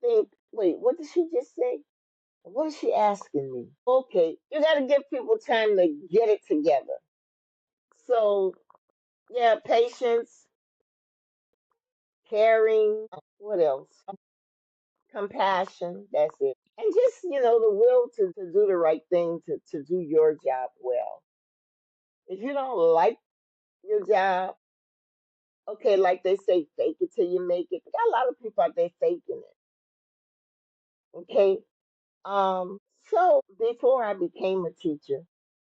Speaker 2: think, wait, what did she just say? What is she asking me? Okay, you gotta give people time to get it together. So, yeah, patience, caring, what else? Compassion, that's it. And just, the will to do the right thing, to do your job well. If you don't like your job, okay, like they say, fake it till you make it. We got a lot of people out there faking it. Okay. So before I became a teacher,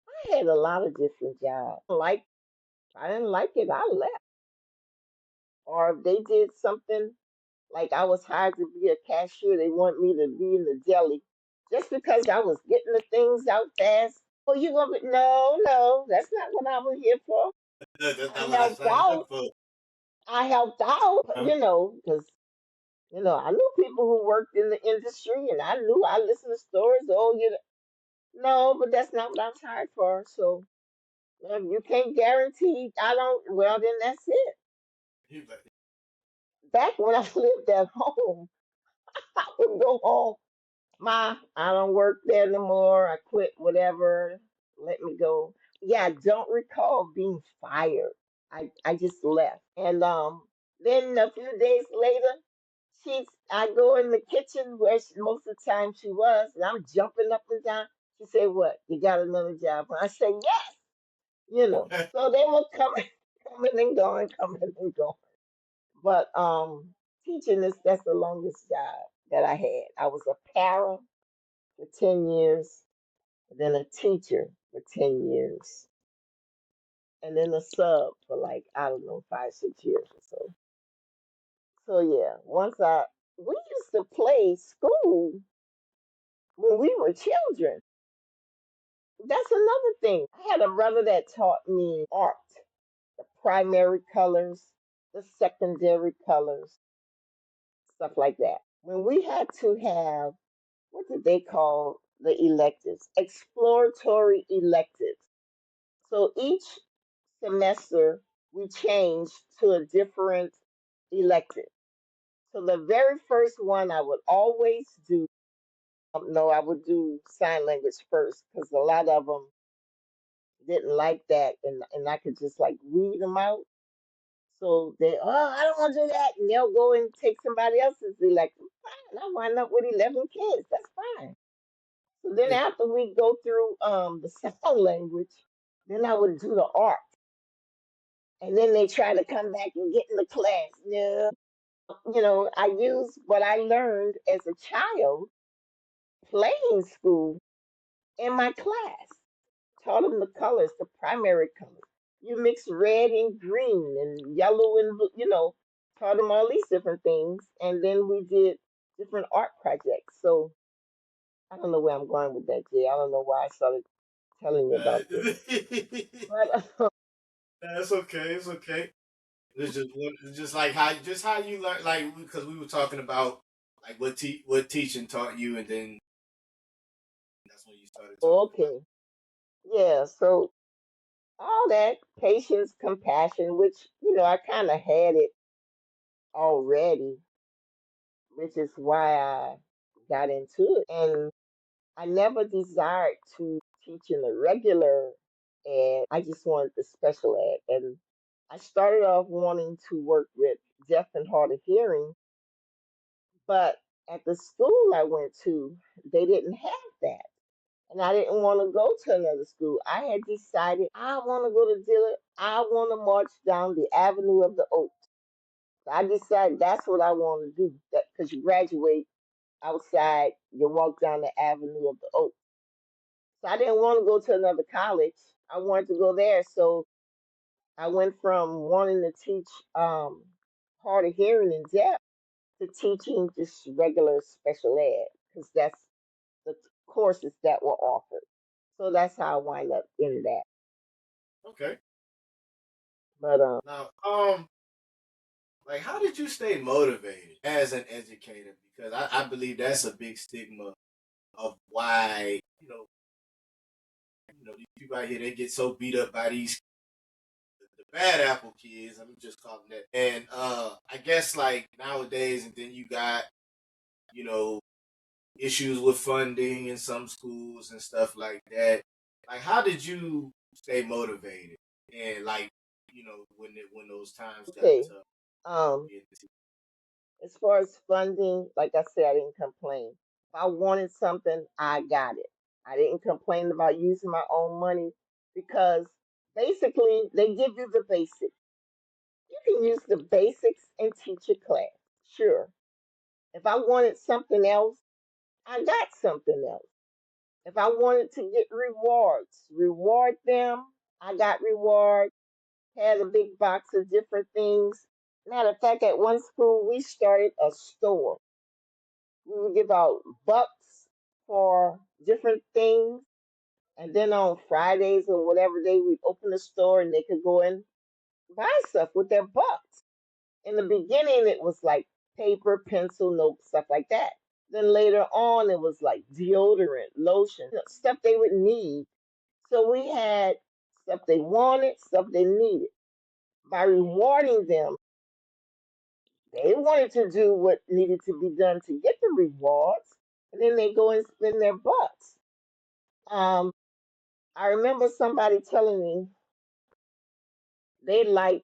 Speaker 2: I had a lot of different jobs. I didn't like it, I left. Or if they did something like I was hired to be a cashier, they want me to be in the deli just because I was getting the things out fast. Oh, you gonna be no, no, that's not what I was here for.
Speaker 1: That's
Speaker 2: I
Speaker 1: not what I
Speaker 2: helped
Speaker 1: signed up
Speaker 2: out.
Speaker 1: for.
Speaker 2: I helped out,
Speaker 1: Huh?
Speaker 2: because I knew people who worked in the industry, and I listened to stories. Oh, no, but that's not what I was hired for. So if you can't guarantee I don't, well, then that's it.
Speaker 1: He's like,
Speaker 2: Back when I lived at home, I would go home. Ma, I don't work there no more. I quit, whatever. Let me go. Yeah, I don't recall being fired. I just left. And then a few days later, I go in the kitchen where most of the time she was, and I'm jumping up and down. She said, "What? You got another job?" And I said, "Yes." So they were coming, coming and going, coming and going. But teaching that's the longest job that I had. I was a para for 10 years, and then a teacher for 10 years, and then a sub for like I don't know 5 6 years or so. So yeah, we used to play school when we were children. That's another thing. I had a brother that taught me art, the primary colors, the secondary colors, stuff like that. When we had to have, what did they call the electives? Exploratory electives. So each semester we changed to a different elective. So the very first one I would always do, no, I would do sign language first because a lot of them didn't like that, and I could just like read them out. So I don't want to do that, and they'll go and take somebody else's elective. Fine, I wind up with 11 kids. That's fine. So then after we go through the sign language, then I would do the art, and then they try to come back and get in the class. No, I use what I learned as a child playing school in my class. taught them the colors, the primary colors. You mix red and green and yellow and blue, taught them all these different things. And then we did different art projects. So I don't know where I'm going with that, Jay. I don't know why I started telling you about this. But
Speaker 1: That's okay. It's okay. It's just like how you learn, like because we were talking about like what teaching taught you, and then that's when you started talking about.
Speaker 2: okay. Yeah, so all that patience, compassion, which, I kind of had it already, which is why I got into it. And I never desired to teach in the regular ed. I just wanted the special ed. And I started off wanting to work with deaf and hard of hearing, but at the school I went to, they didn't have that. And I didn't want to go to another school. I had decided I want to go to Dillard. I want to march down the Avenue of the Oaks. So I decided that's what I want to do. That because you graduate outside, you walk down the Avenue of the Oaks. So I didn't want to go to another college. I wanted to go there. So I went from wanting to teach hard of hearing and deaf to teaching just regular special ed because that's the courses that were offered. So that's how I wind up in that.
Speaker 1: Okay.
Speaker 2: But
Speaker 1: Now, like, how did you stay motivated as an educator? Because I believe that's a big stigma of why these people out here they get so beat up by these the bad apple kids. I'm just calling that. And I guess like nowadays, and then you got you know issues with funding in some schools and stuff like that. Like, how did you stay motivated and like when those times got
Speaker 2: okay.
Speaker 1: tough?
Speaker 2: Um,
Speaker 1: Yeah.
Speaker 2: as far as funding, like I said, I didn't complain. If I wanted something, I got it. I didn't complain about using my own money because basically they give you the basics. You can use the basics and teach a class. Sure. If I wanted something else, I got something else. If I wanted to get rewards, reward them, I got rewards. Had a big box of different things. Matter of fact, at one school, we started a store. We would give out bucks for different things. And then on Fridays or whatever day, we'd open the store and they could go and buy stuff with their bucks. In the beginning, it was like paper, pencil, note, stuff like that. Then later on, it was like deodorant, lotion, stuff they would need. So we had stuff they wanted, stuff they needed. By rewarding them, they wanted to do what needed to be done to get the rewards, and then they go and spend their bucks. Um, I remember somebody telling me they like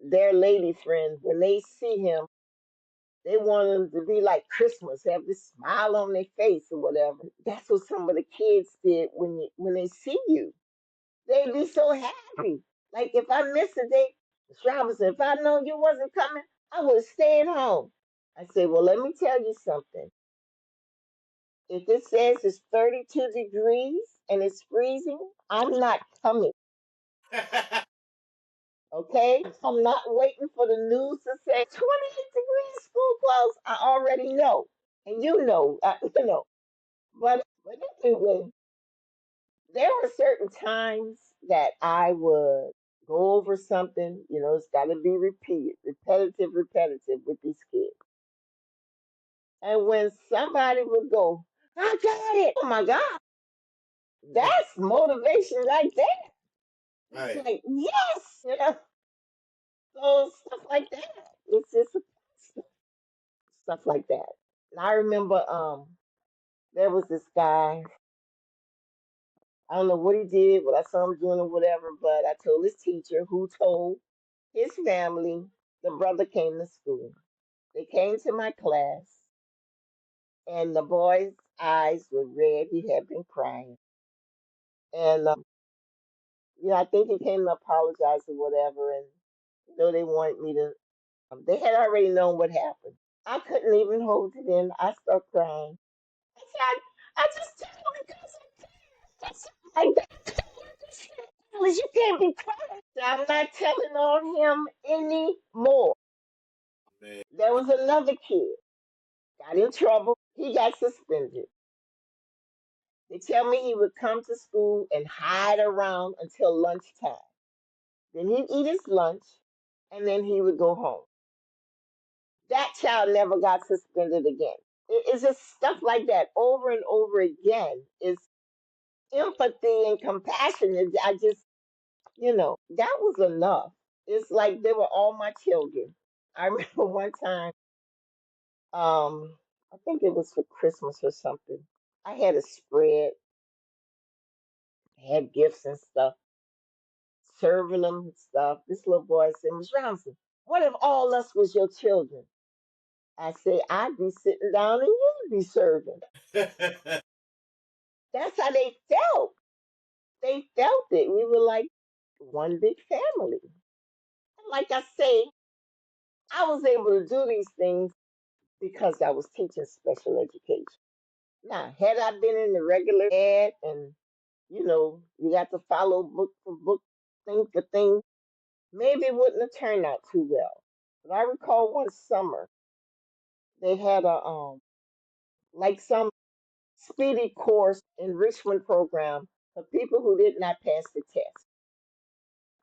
Speaker 2: their lady friend when they see him, they want him to be like Christmas, have this smile on their face or whatever. That's what some of the kids did when they see you. They'd be so happy. Like if I missed a day, Robinson, if I known you wasn't coming, I would have stayed home. I said, well, let me tell you something. If it says it's 32 degrees and it's freezing, I'm not coming. Okay? I'm not waiting for the news to say 28 degrees, school closed. I already know. And you know. But anyway, there were certain times that I would go over something, it's got to be repeated, repetitive with these kids. And when somebody would go, I got it. Oh my God, that's motivation right there. It's
Speaker 1: Right.
Speaker 2: like, yes, so stuff like that. It's just stuff like that. And I remember there was this guy, I don't know what he did, what I saw him doing or whatever, but I told his teacher who told his family the brother came to school. They came to my class and the boy's eyes were red. He had been crying. And I think he came to apologize or whatever. And they wanted me to. They had already known what happened. I couldn't even hold it in. I started crying. I said, I just told him because I like that. Elvis, you can't be quiet. So I'm not telling on him anymore.
Speaker 1: Man.
Speaker 2: There was another kid, got in trouble. He got suspended. They tell me he would come to school and hide around until lunchtime. Then he'd eat his lunch and then he would go home. That child never got suspended again. It's just stuff like that over and over again. It's empathy and compassion. I just, that was enough. It's like they were all my children. I remember one time, I think it was for Christmas or something. I had a spread, had gifts and stuff, serving them and stuff. This little boy said, Miss Robinson, what if all us was your children? I say, I'd be sitting down and you'd be serving. That's how they felt. They felt it. We were like one big family. And like I say, I was able to do these things because I was teaching special education. Now, had I been in the regular ed and, you got to follow book for book, thing for thing, maybe it wouldn't have turned out too well. But I recall one summer they had a like some speedy course enrichment program for people who did not pass the test.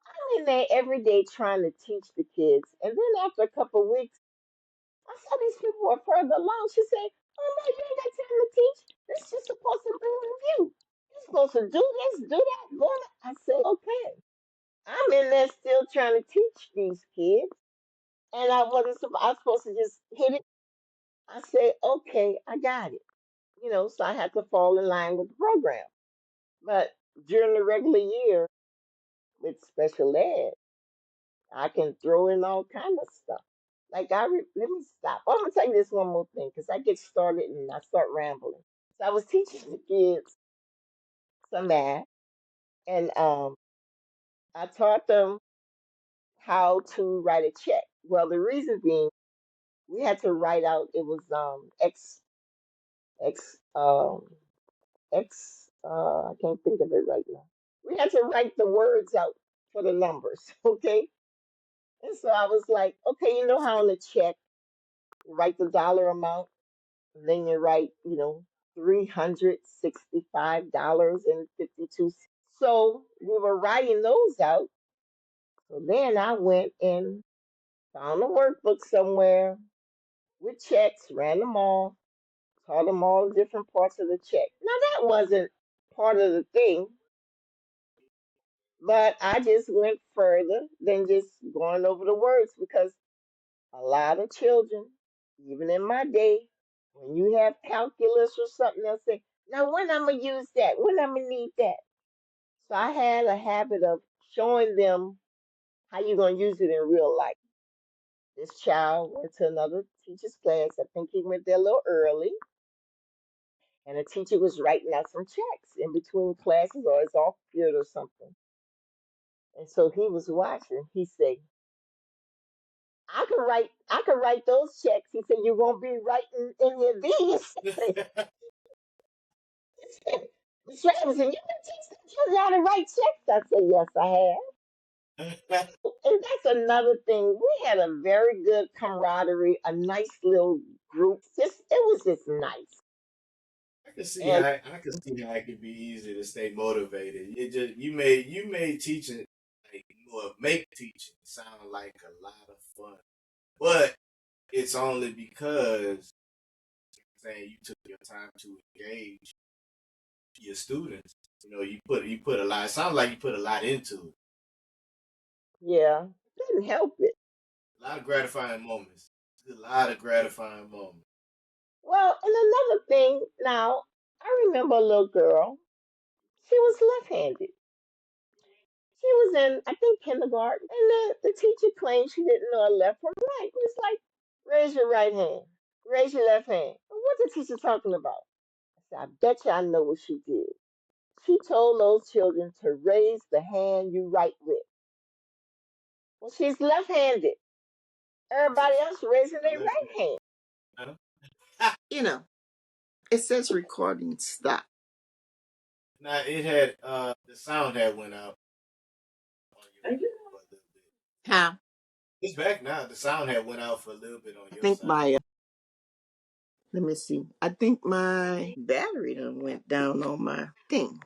Speaker 2: I'm in there every day trying to teach the kids, and then after a couple of weeks, I saw these people were further along. She said, "Oh no, you ain't got time to teach. This is supposed to be review. You're supposed to do this, do that, go." I said, "Okay." I'm in there still trying to teach these kids, and I was supposed to just hit it. I said, "Okay, I got it." So I had to fall in line with the program. But during the regular year with special ed, I can throw in all kind of stuff. Like let me stop. I'm gonna tell you this one more thing because I get started and I start rambling. So I was teaching the kids some math, and I taught them how to write a check. Well, the reason being we had to write out it was x x I can't think of it right now. We had to write the words out for the numbers, okay? And so I was like, okay, you know how on the check you write the dollar amount, and then you write, $365.52. So we were writing those out. So then I went and found a workbook somewhere with checks, ran them all, taught them all the different parts of the check. Now that wasn't part of the thing, but I just went further than just going over the words because a lot of children, even in my day, when you have calculus or something, they'll say, now when I'm gonna use that? When I'm gonna need that? So I had a habit of showing them how you're gonna use it in real life. This child went to another teacher's class. I think he went there a little early, and the teacher was writing out some checks in between classes or it's off period or something. And so he was watching. He said, I could write those checks. He said, you won't be writing any of these. Miss Robinson, you can teach them children how to write checks. I said, yes, I have. And that's another thing. We had a very good camaraderie, a nice little group. It was just nice. And
Speaker 1: I can see how it could be easy to stay motivated. You made teaching like make teaching sound like a lot of fun. But it's only because saying you took your time to engage your students. You put a lot. It sounds like you put a lot into it.
Speaker 2: yeah, couldn't help it.
Speaker 1: A lot of gratifying moments. A lot of gratifying moments.
Speaker 2: Well, and another thing, now, I remember a little girl. She was left-handed. She was in, I think, kindergarten, and the teacher claimed she didn't know her left from right. It was like, raise your right hand, raise your left hand. What's the teacher talking about? I said, I bet you I know what she did. She told those children to raise the hand you write with. Well, she's left-handed.
Speaker 1: So
Speaker 2: Everybody
Speaker 1: she
Speaker 2: else raising
Speaker 1: my
Speaker 2: their
Speaker 1: left
Speaker 2: right hand.
Speaker 1: hand.
Speaker 2: You know, it says recording stop.
Speaker 1: Now it had the sound had went out. for a little bit.
Speaker 2: How?
Speaker 1: It's back now. The sound had went out for a little bit on
Speaker 2: I
Speaker 1: your
Speaker 2: think
Speaker 1: side.
Speaker 2: my let me see. I think my battery done went down on my thing.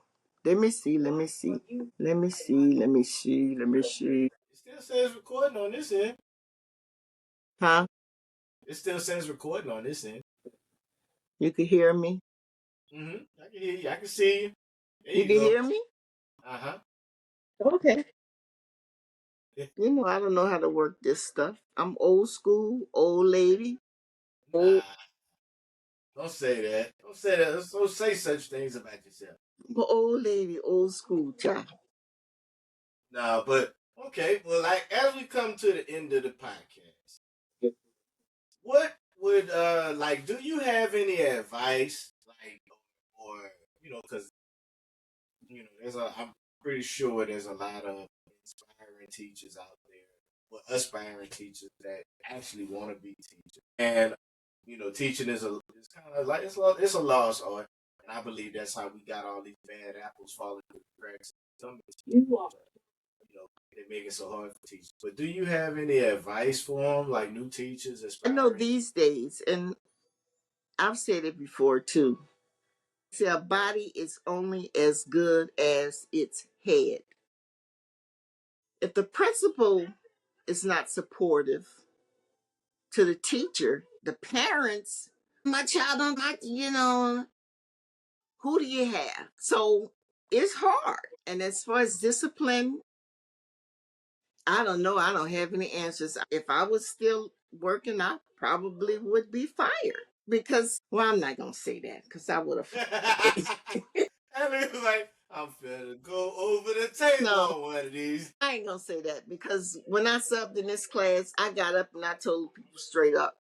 Speaker 2: Let me see. Let me see. Let me see. Let me see. Let me see.
Speaker 1: It still says recording on this end.
Speaker 2: Huh?
Speaker 1: It still says recording on this end.
Speaker 2: You can hear me?
Speaker 1: I can hear you. I can see you. There
Speaker 2: You
Speaker 1: you
Speaker 2: can
Speaker 1: go.
Speaker 2: hear me?
Speaker 1: Uh huh.
Speaker 2: Okay. You know, I don't know how to work this stuff. I'm old school, old lady. Old,
Speaker 1: Nah, don't say that. Don't say that. Don't say such things about yourself.
Speaker 2: old lady, old school child.
Speaker 1: Nah, but okay. Well, like as we come to the end of the podcast, what would like? Do you have any advice, like, or because there's I'm pretty sure there's a lot of inspiring teachers out there, well, aspiring teachers that actually want to be teachers, and teaching is it's kind of like it's a lost art, and I believe that's how we got all these bad apples falling through the cracks. Some teachers, they make it so hard for teachers. But do you have any advice for them, like new teachers,
Speaker 2: I know
Speaker 1: aspiring?
Speaker 2: these days, and I've said it before too. See, a body is only as good as its head. If the principal is not supportive to the teacher, the parents, my child don't like, who do you have? So it's hard. And as far as discipline, I don't know. I don't have any answers. If I was still working, I probably would be fired because, well, I'm not going to say that because I would have.
Speaker 1: And he was like, I'm finna go over the table
Speaker 2: No,
Speaker 1: on one of these.
Speaker 2: I ain't going to say that because when I subbed in this class, I got up and I told people straight up,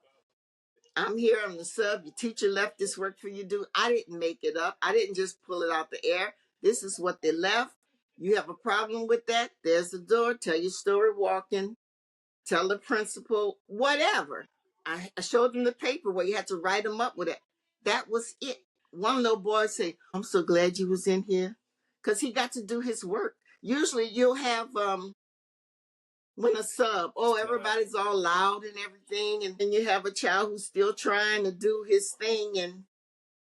Speaker 2: I'm here on the sub. Your teacher left this work for you to do. I didn't make it up. I didn't just pull it out the air. This is what they left. You have a problem with that? There's the door. Tell your story walking. Tell the principal, whatever. I showed them the paper where you had to write them up with it. That was it. One little boy said, I'm so glad you was in here because he got to do his work. Usually you'll have when a sub, oh, everybody's all loud and everything. And then you have a child who's still trying to do his thing and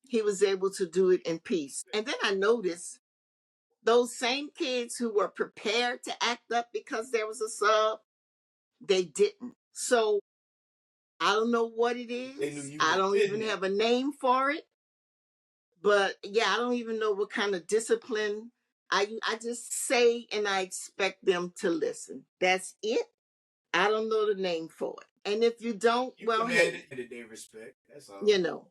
Speaker 2: he was able to do it in peace. And then I noticed those same kids who were prepared to act up because there was a sub, they didn't. So I don't know what it
Speaker 1: They knew
Speaker 2: is.
Speaker 1: you
Speaker 2: I
Speaker 1: were
Speaker 2: don't
Speaker 1: in
Speaker 2: even
Speaker 1: there.
Speaker 2: have a name for it. But yeah, I don't even know what kind of discipline. I just say and I expect them to listen. That's it. I don't know the name for it. And if you don't,
Speaker 1: You
Speaker 2: well, hey,
Speaker 1: commanded they respect. That's all.
Speaker 2: you know.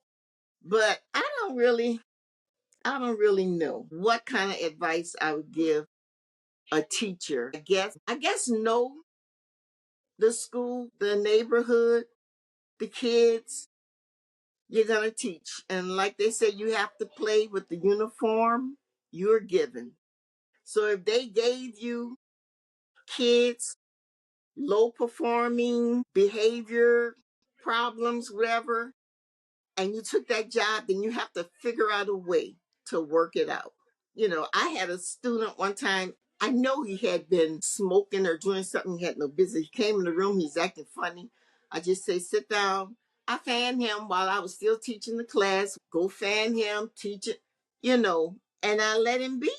Speaker 2: But I don't really know what kind of advice I would give a teacher. I guess know the school, the neighborhood, the kids you're going to teach. And like they say, you have to play with the uniform you're given. So if they gave you kids, low performing behavior problems, whatever, and you took that job, then you have to figure out a way to work it out. I had a student one time, I know he had been smoking or doing something he had no business. He came in the room, he's acting funny. I just say, sit down. I fanned him while I was still teaching the class. Go fan him, teach it, and I let him be.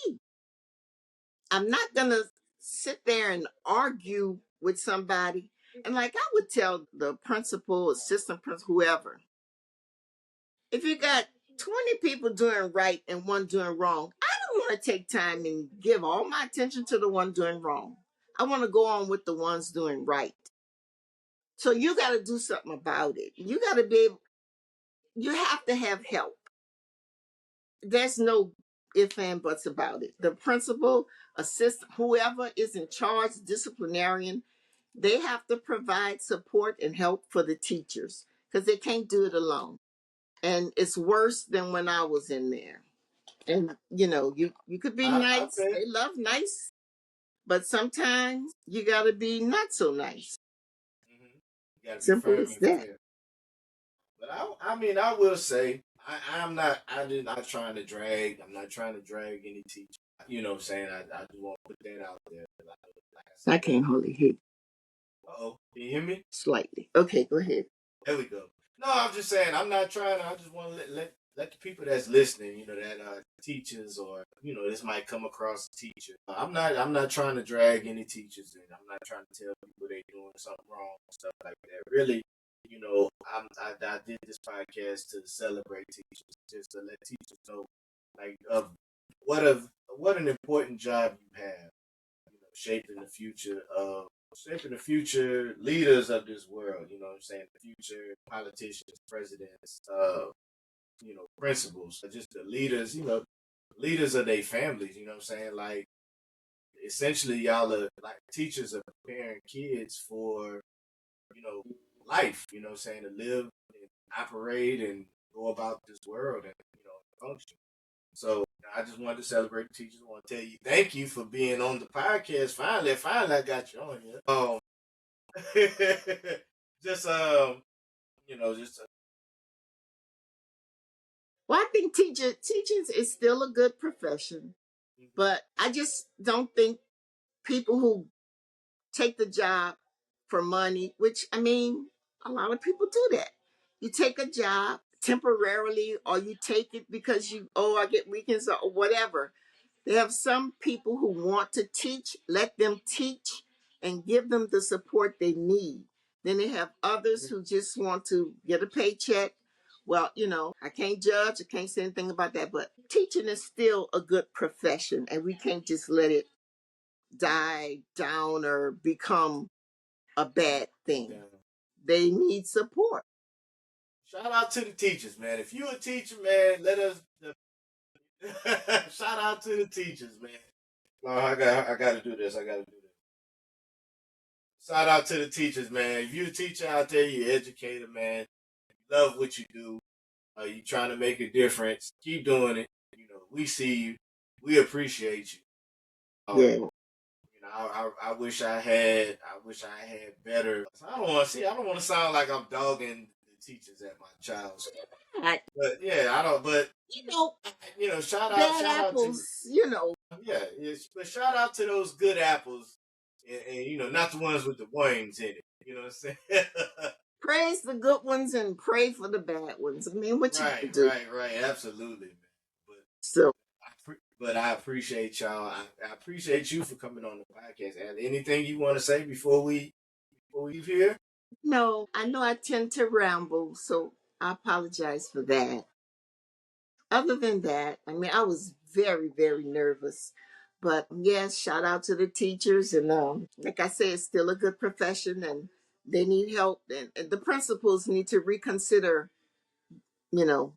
Speaker 2: I'm not going to sit there and argue with somebody. And like I would tell the principal, assistant principal, whoever, if you got 20 people doing right and one doing wrong, I don't want to take time and give all my attention to the one doing wrong. I want to go on with the ones doing right. So you got to do something about it. You got to be able, you have to have help. There's no if and buts about it. The principal, assistant, whoever is in charge, disciplinarian, they have to provide support and help for the teachers because they can't do it alone. And it's worse than when I was in there. And you could be nice.
Speaker 1: Okay.
Speaker 2: They love nice, but sometimes you got to be not so nice.
Speaker 1: You got to be
Speaker 2: Simple
Speaker 1: firm
Speaker 2: as
Speaker 1: and
Speaker 2: that.
Speaker 1: fair. But I mean, I will say, I'm not trying to drag. I'm not trying to drag any teacher. You know what I'm saying? I just want to put that out there. Like I
Speaker 2: I
Speaker 1: said,
Speaker 2: can't hardly hear.
Speaker 1: uh-oh, can you hear me?
Speaker 2: Slightly. Okay, go ahead.
Speaker 1: There we go. No, I'm just saying, I'm not trying to, I just want to let the people that's listening, that teachers, or, this might come across a teacher. I'm not trying to drag any teachers in. I'm not trying to tell people they doing something wrong and stuff like that. Really, I did this podcast to celebrate teachers, just to let teachers know, like, of what an important job you have, shaping the future of shaping the future leaders of this world. You know what I'm saying? The future politicians, presidents, principals, just the leaders. Leaders of their families. You know what I'm saying? Like, essentially, y'all are like teachers are preparing kids for life. You know what I'm saying? To live and operate and go about this world and function. So I just wanted to celebrate the teachers. I want to tell you thank you for being on the podcast. Finally, I got you on here. Just just
Speaker 2: Well, I think teachers is still a good profession, but I just don't think people who take the job for money, which I mean, a lot of people do that. You take a job temporarily, or you take it because I get weekends or whatever. They have some people who want to teach, let them teach and give them the support they need. Then they have others who just want to get a paycheck. Well, I can't judge, I can't say anything about that, but teaching is still a good profession, and we can't just let it die down or become a bad thing.
Speaker 1: down.
Speaker 2: They need support.
Speaker 1: Shout out to the teachers, man. If you a teacher, man, let us. Shout out to the teachers, man. No, I got to do this. I got to do this. Shout out to the teachers, man. If you a teacher out there, you educator, man. You love what you do. You trying to make a difference. Keep doing it. We see you. We appreciate you.
Speaker 2: Yeah.
Speaker 1: I wish I had. I wish I had better. I don't want to see. I don't want to sound like I'm dogging the teachers at my child's school. But yeah, I don't. But
Speaker 2: You know,
Speaker 1: shout out,
Speaker 2: bad
Speaker 1: shout out to
Speaker 2: apples.
Speaker 1: yeah. But shout out to those good apples, and not the ones with the worms in it. You know what I'm saying?
Speaker 2: Praise the good ones and pray for the bad ones. I mean, what you
Speaker 1: Right,
Speaker 2: gonna do?
Speaker 1: right. Absolutely, man. But
Speaker 2: So,
Speaker 1: I appreciate y'all. I appreciate you for coming on the podcast. And anything you want to say before we leave here?
Speaker 2: no, I know I tend to ramble, so I apologize for that. Other than that, I mean, I was very, very nervous. But yes, shout out to the teachers. And like I said, it's still a good profession and they need help. And the principals need to reconsider, you know,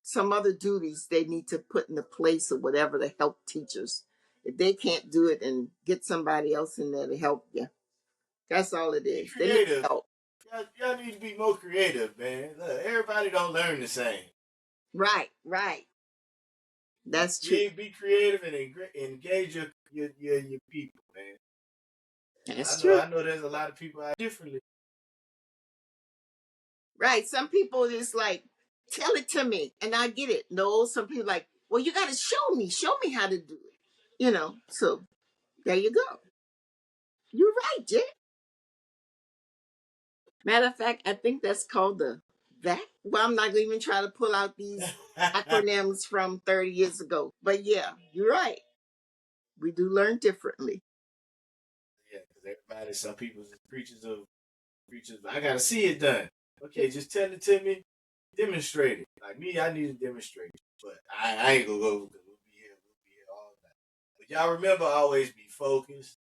Speaker 2: some other duties they need to put in the place or whatever to help teachers. If they can't do it, and get somebody else in there to help you. That's all it
Speaker 1: Be
Speaker 2: is. They need
Speaker 1: creative.
Speaker 2: help.
Speaker 1: Y'all need to be more creative, man. Look, everybody don't learn the same.
Speaker 2: Right, right. That's true.
Speaker 1: Be creative and engage your people, man.
Speaker 2: That's
Speaker 1: I know
Speaker 2: true.
Speaker 1: I know there's a lot of people out differently.
Speaker 2: Right. Some people is like, tell it to me and I get it. No, some people like, well, you got to show me how to do it. So there you go. You're right, Jay. Matter of fact, I think that's called the that. Well, I'm not even trying to pull out these acronyms from 30 years ago. But yeah, you're right. We do learn differently.
Speaker 1: Yeah, because everybody, some people is preachers. I gotta see it done. Okay, just tell it to me. Demonstrate it. Like me, I need to demonstrate it. But I ain't gonna go because we'll be here all night. But y'all remember, always be focused,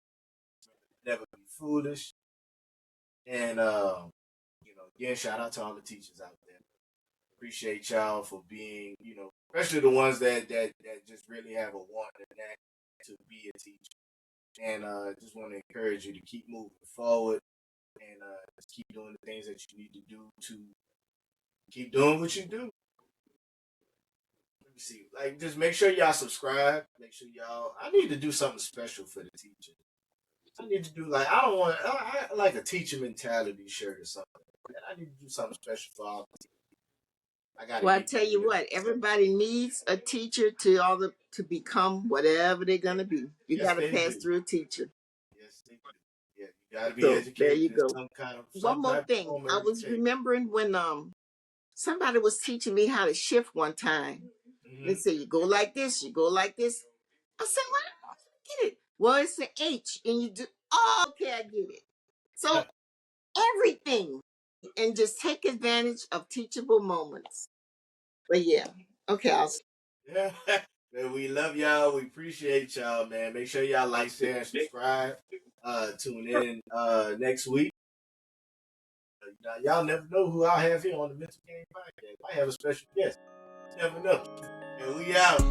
Speaker 1: never be foolish, and again, shout out to all the teachers out there. Appreciate y'all for being, especially the ones that just really have a want and a knack to be a teacher. And just want to encourage you to keep moving forward and just keep doing the things that you need to do to keep doing what you do. Let me see. Like, just make sure y'all subscribe. Make sure y'all. I need to do something special for the teacher. I need to do like I don't want. I like a teacher mentality shirt or something. I need to do something special for all the teachers. I gotta
Speaker 2: Well, I
Speaker 1: get
Speaker 2: tell you
Speaker 1: creative.
Speaker 2: what, everybody needs a teacher to become whatever they're gonna be. You
Speaker 1: Yes,
Speaker 2: got to
Speaker 1: they
Speaker 2: pass
Speaker 1: do.
Speaker 2: through a teacher.
Speaker 1: Yes, they do. Yeah, you gotta be
Speaker 2: So there
Speaker 1: educated
Speaker 2: you
Speaker 1: in
Speaker 2: go.
Speaker 1: some kind of
Speaker 2: One
Speaker 1: some
Speaker 2: more
Speaker 1: type of
Speaker 2: thing,
Speaker 1: form of
Speaker 2: I was
Speaker 1: education.
Speaker 2: remembering when somebody was teaching me how to shift one time. They
Speaker 1: Mm-hmm.
Speaker 2: say you go like this, you go like this. I said, well, I don't get it. Well, it's an H, and you do. Oh, okay, I get it. So everything, and just take advantage of teachable moments. But yeah, okay, I'll.
Speaker 1: Yeah. Man, we love y'all. We appreciate y'all, man. Make sure y'all like, share, and subscribe. Tune in next week. Y'all never know who I have here on the Mental Game Podcast. I have a special guest. You never know. And we out.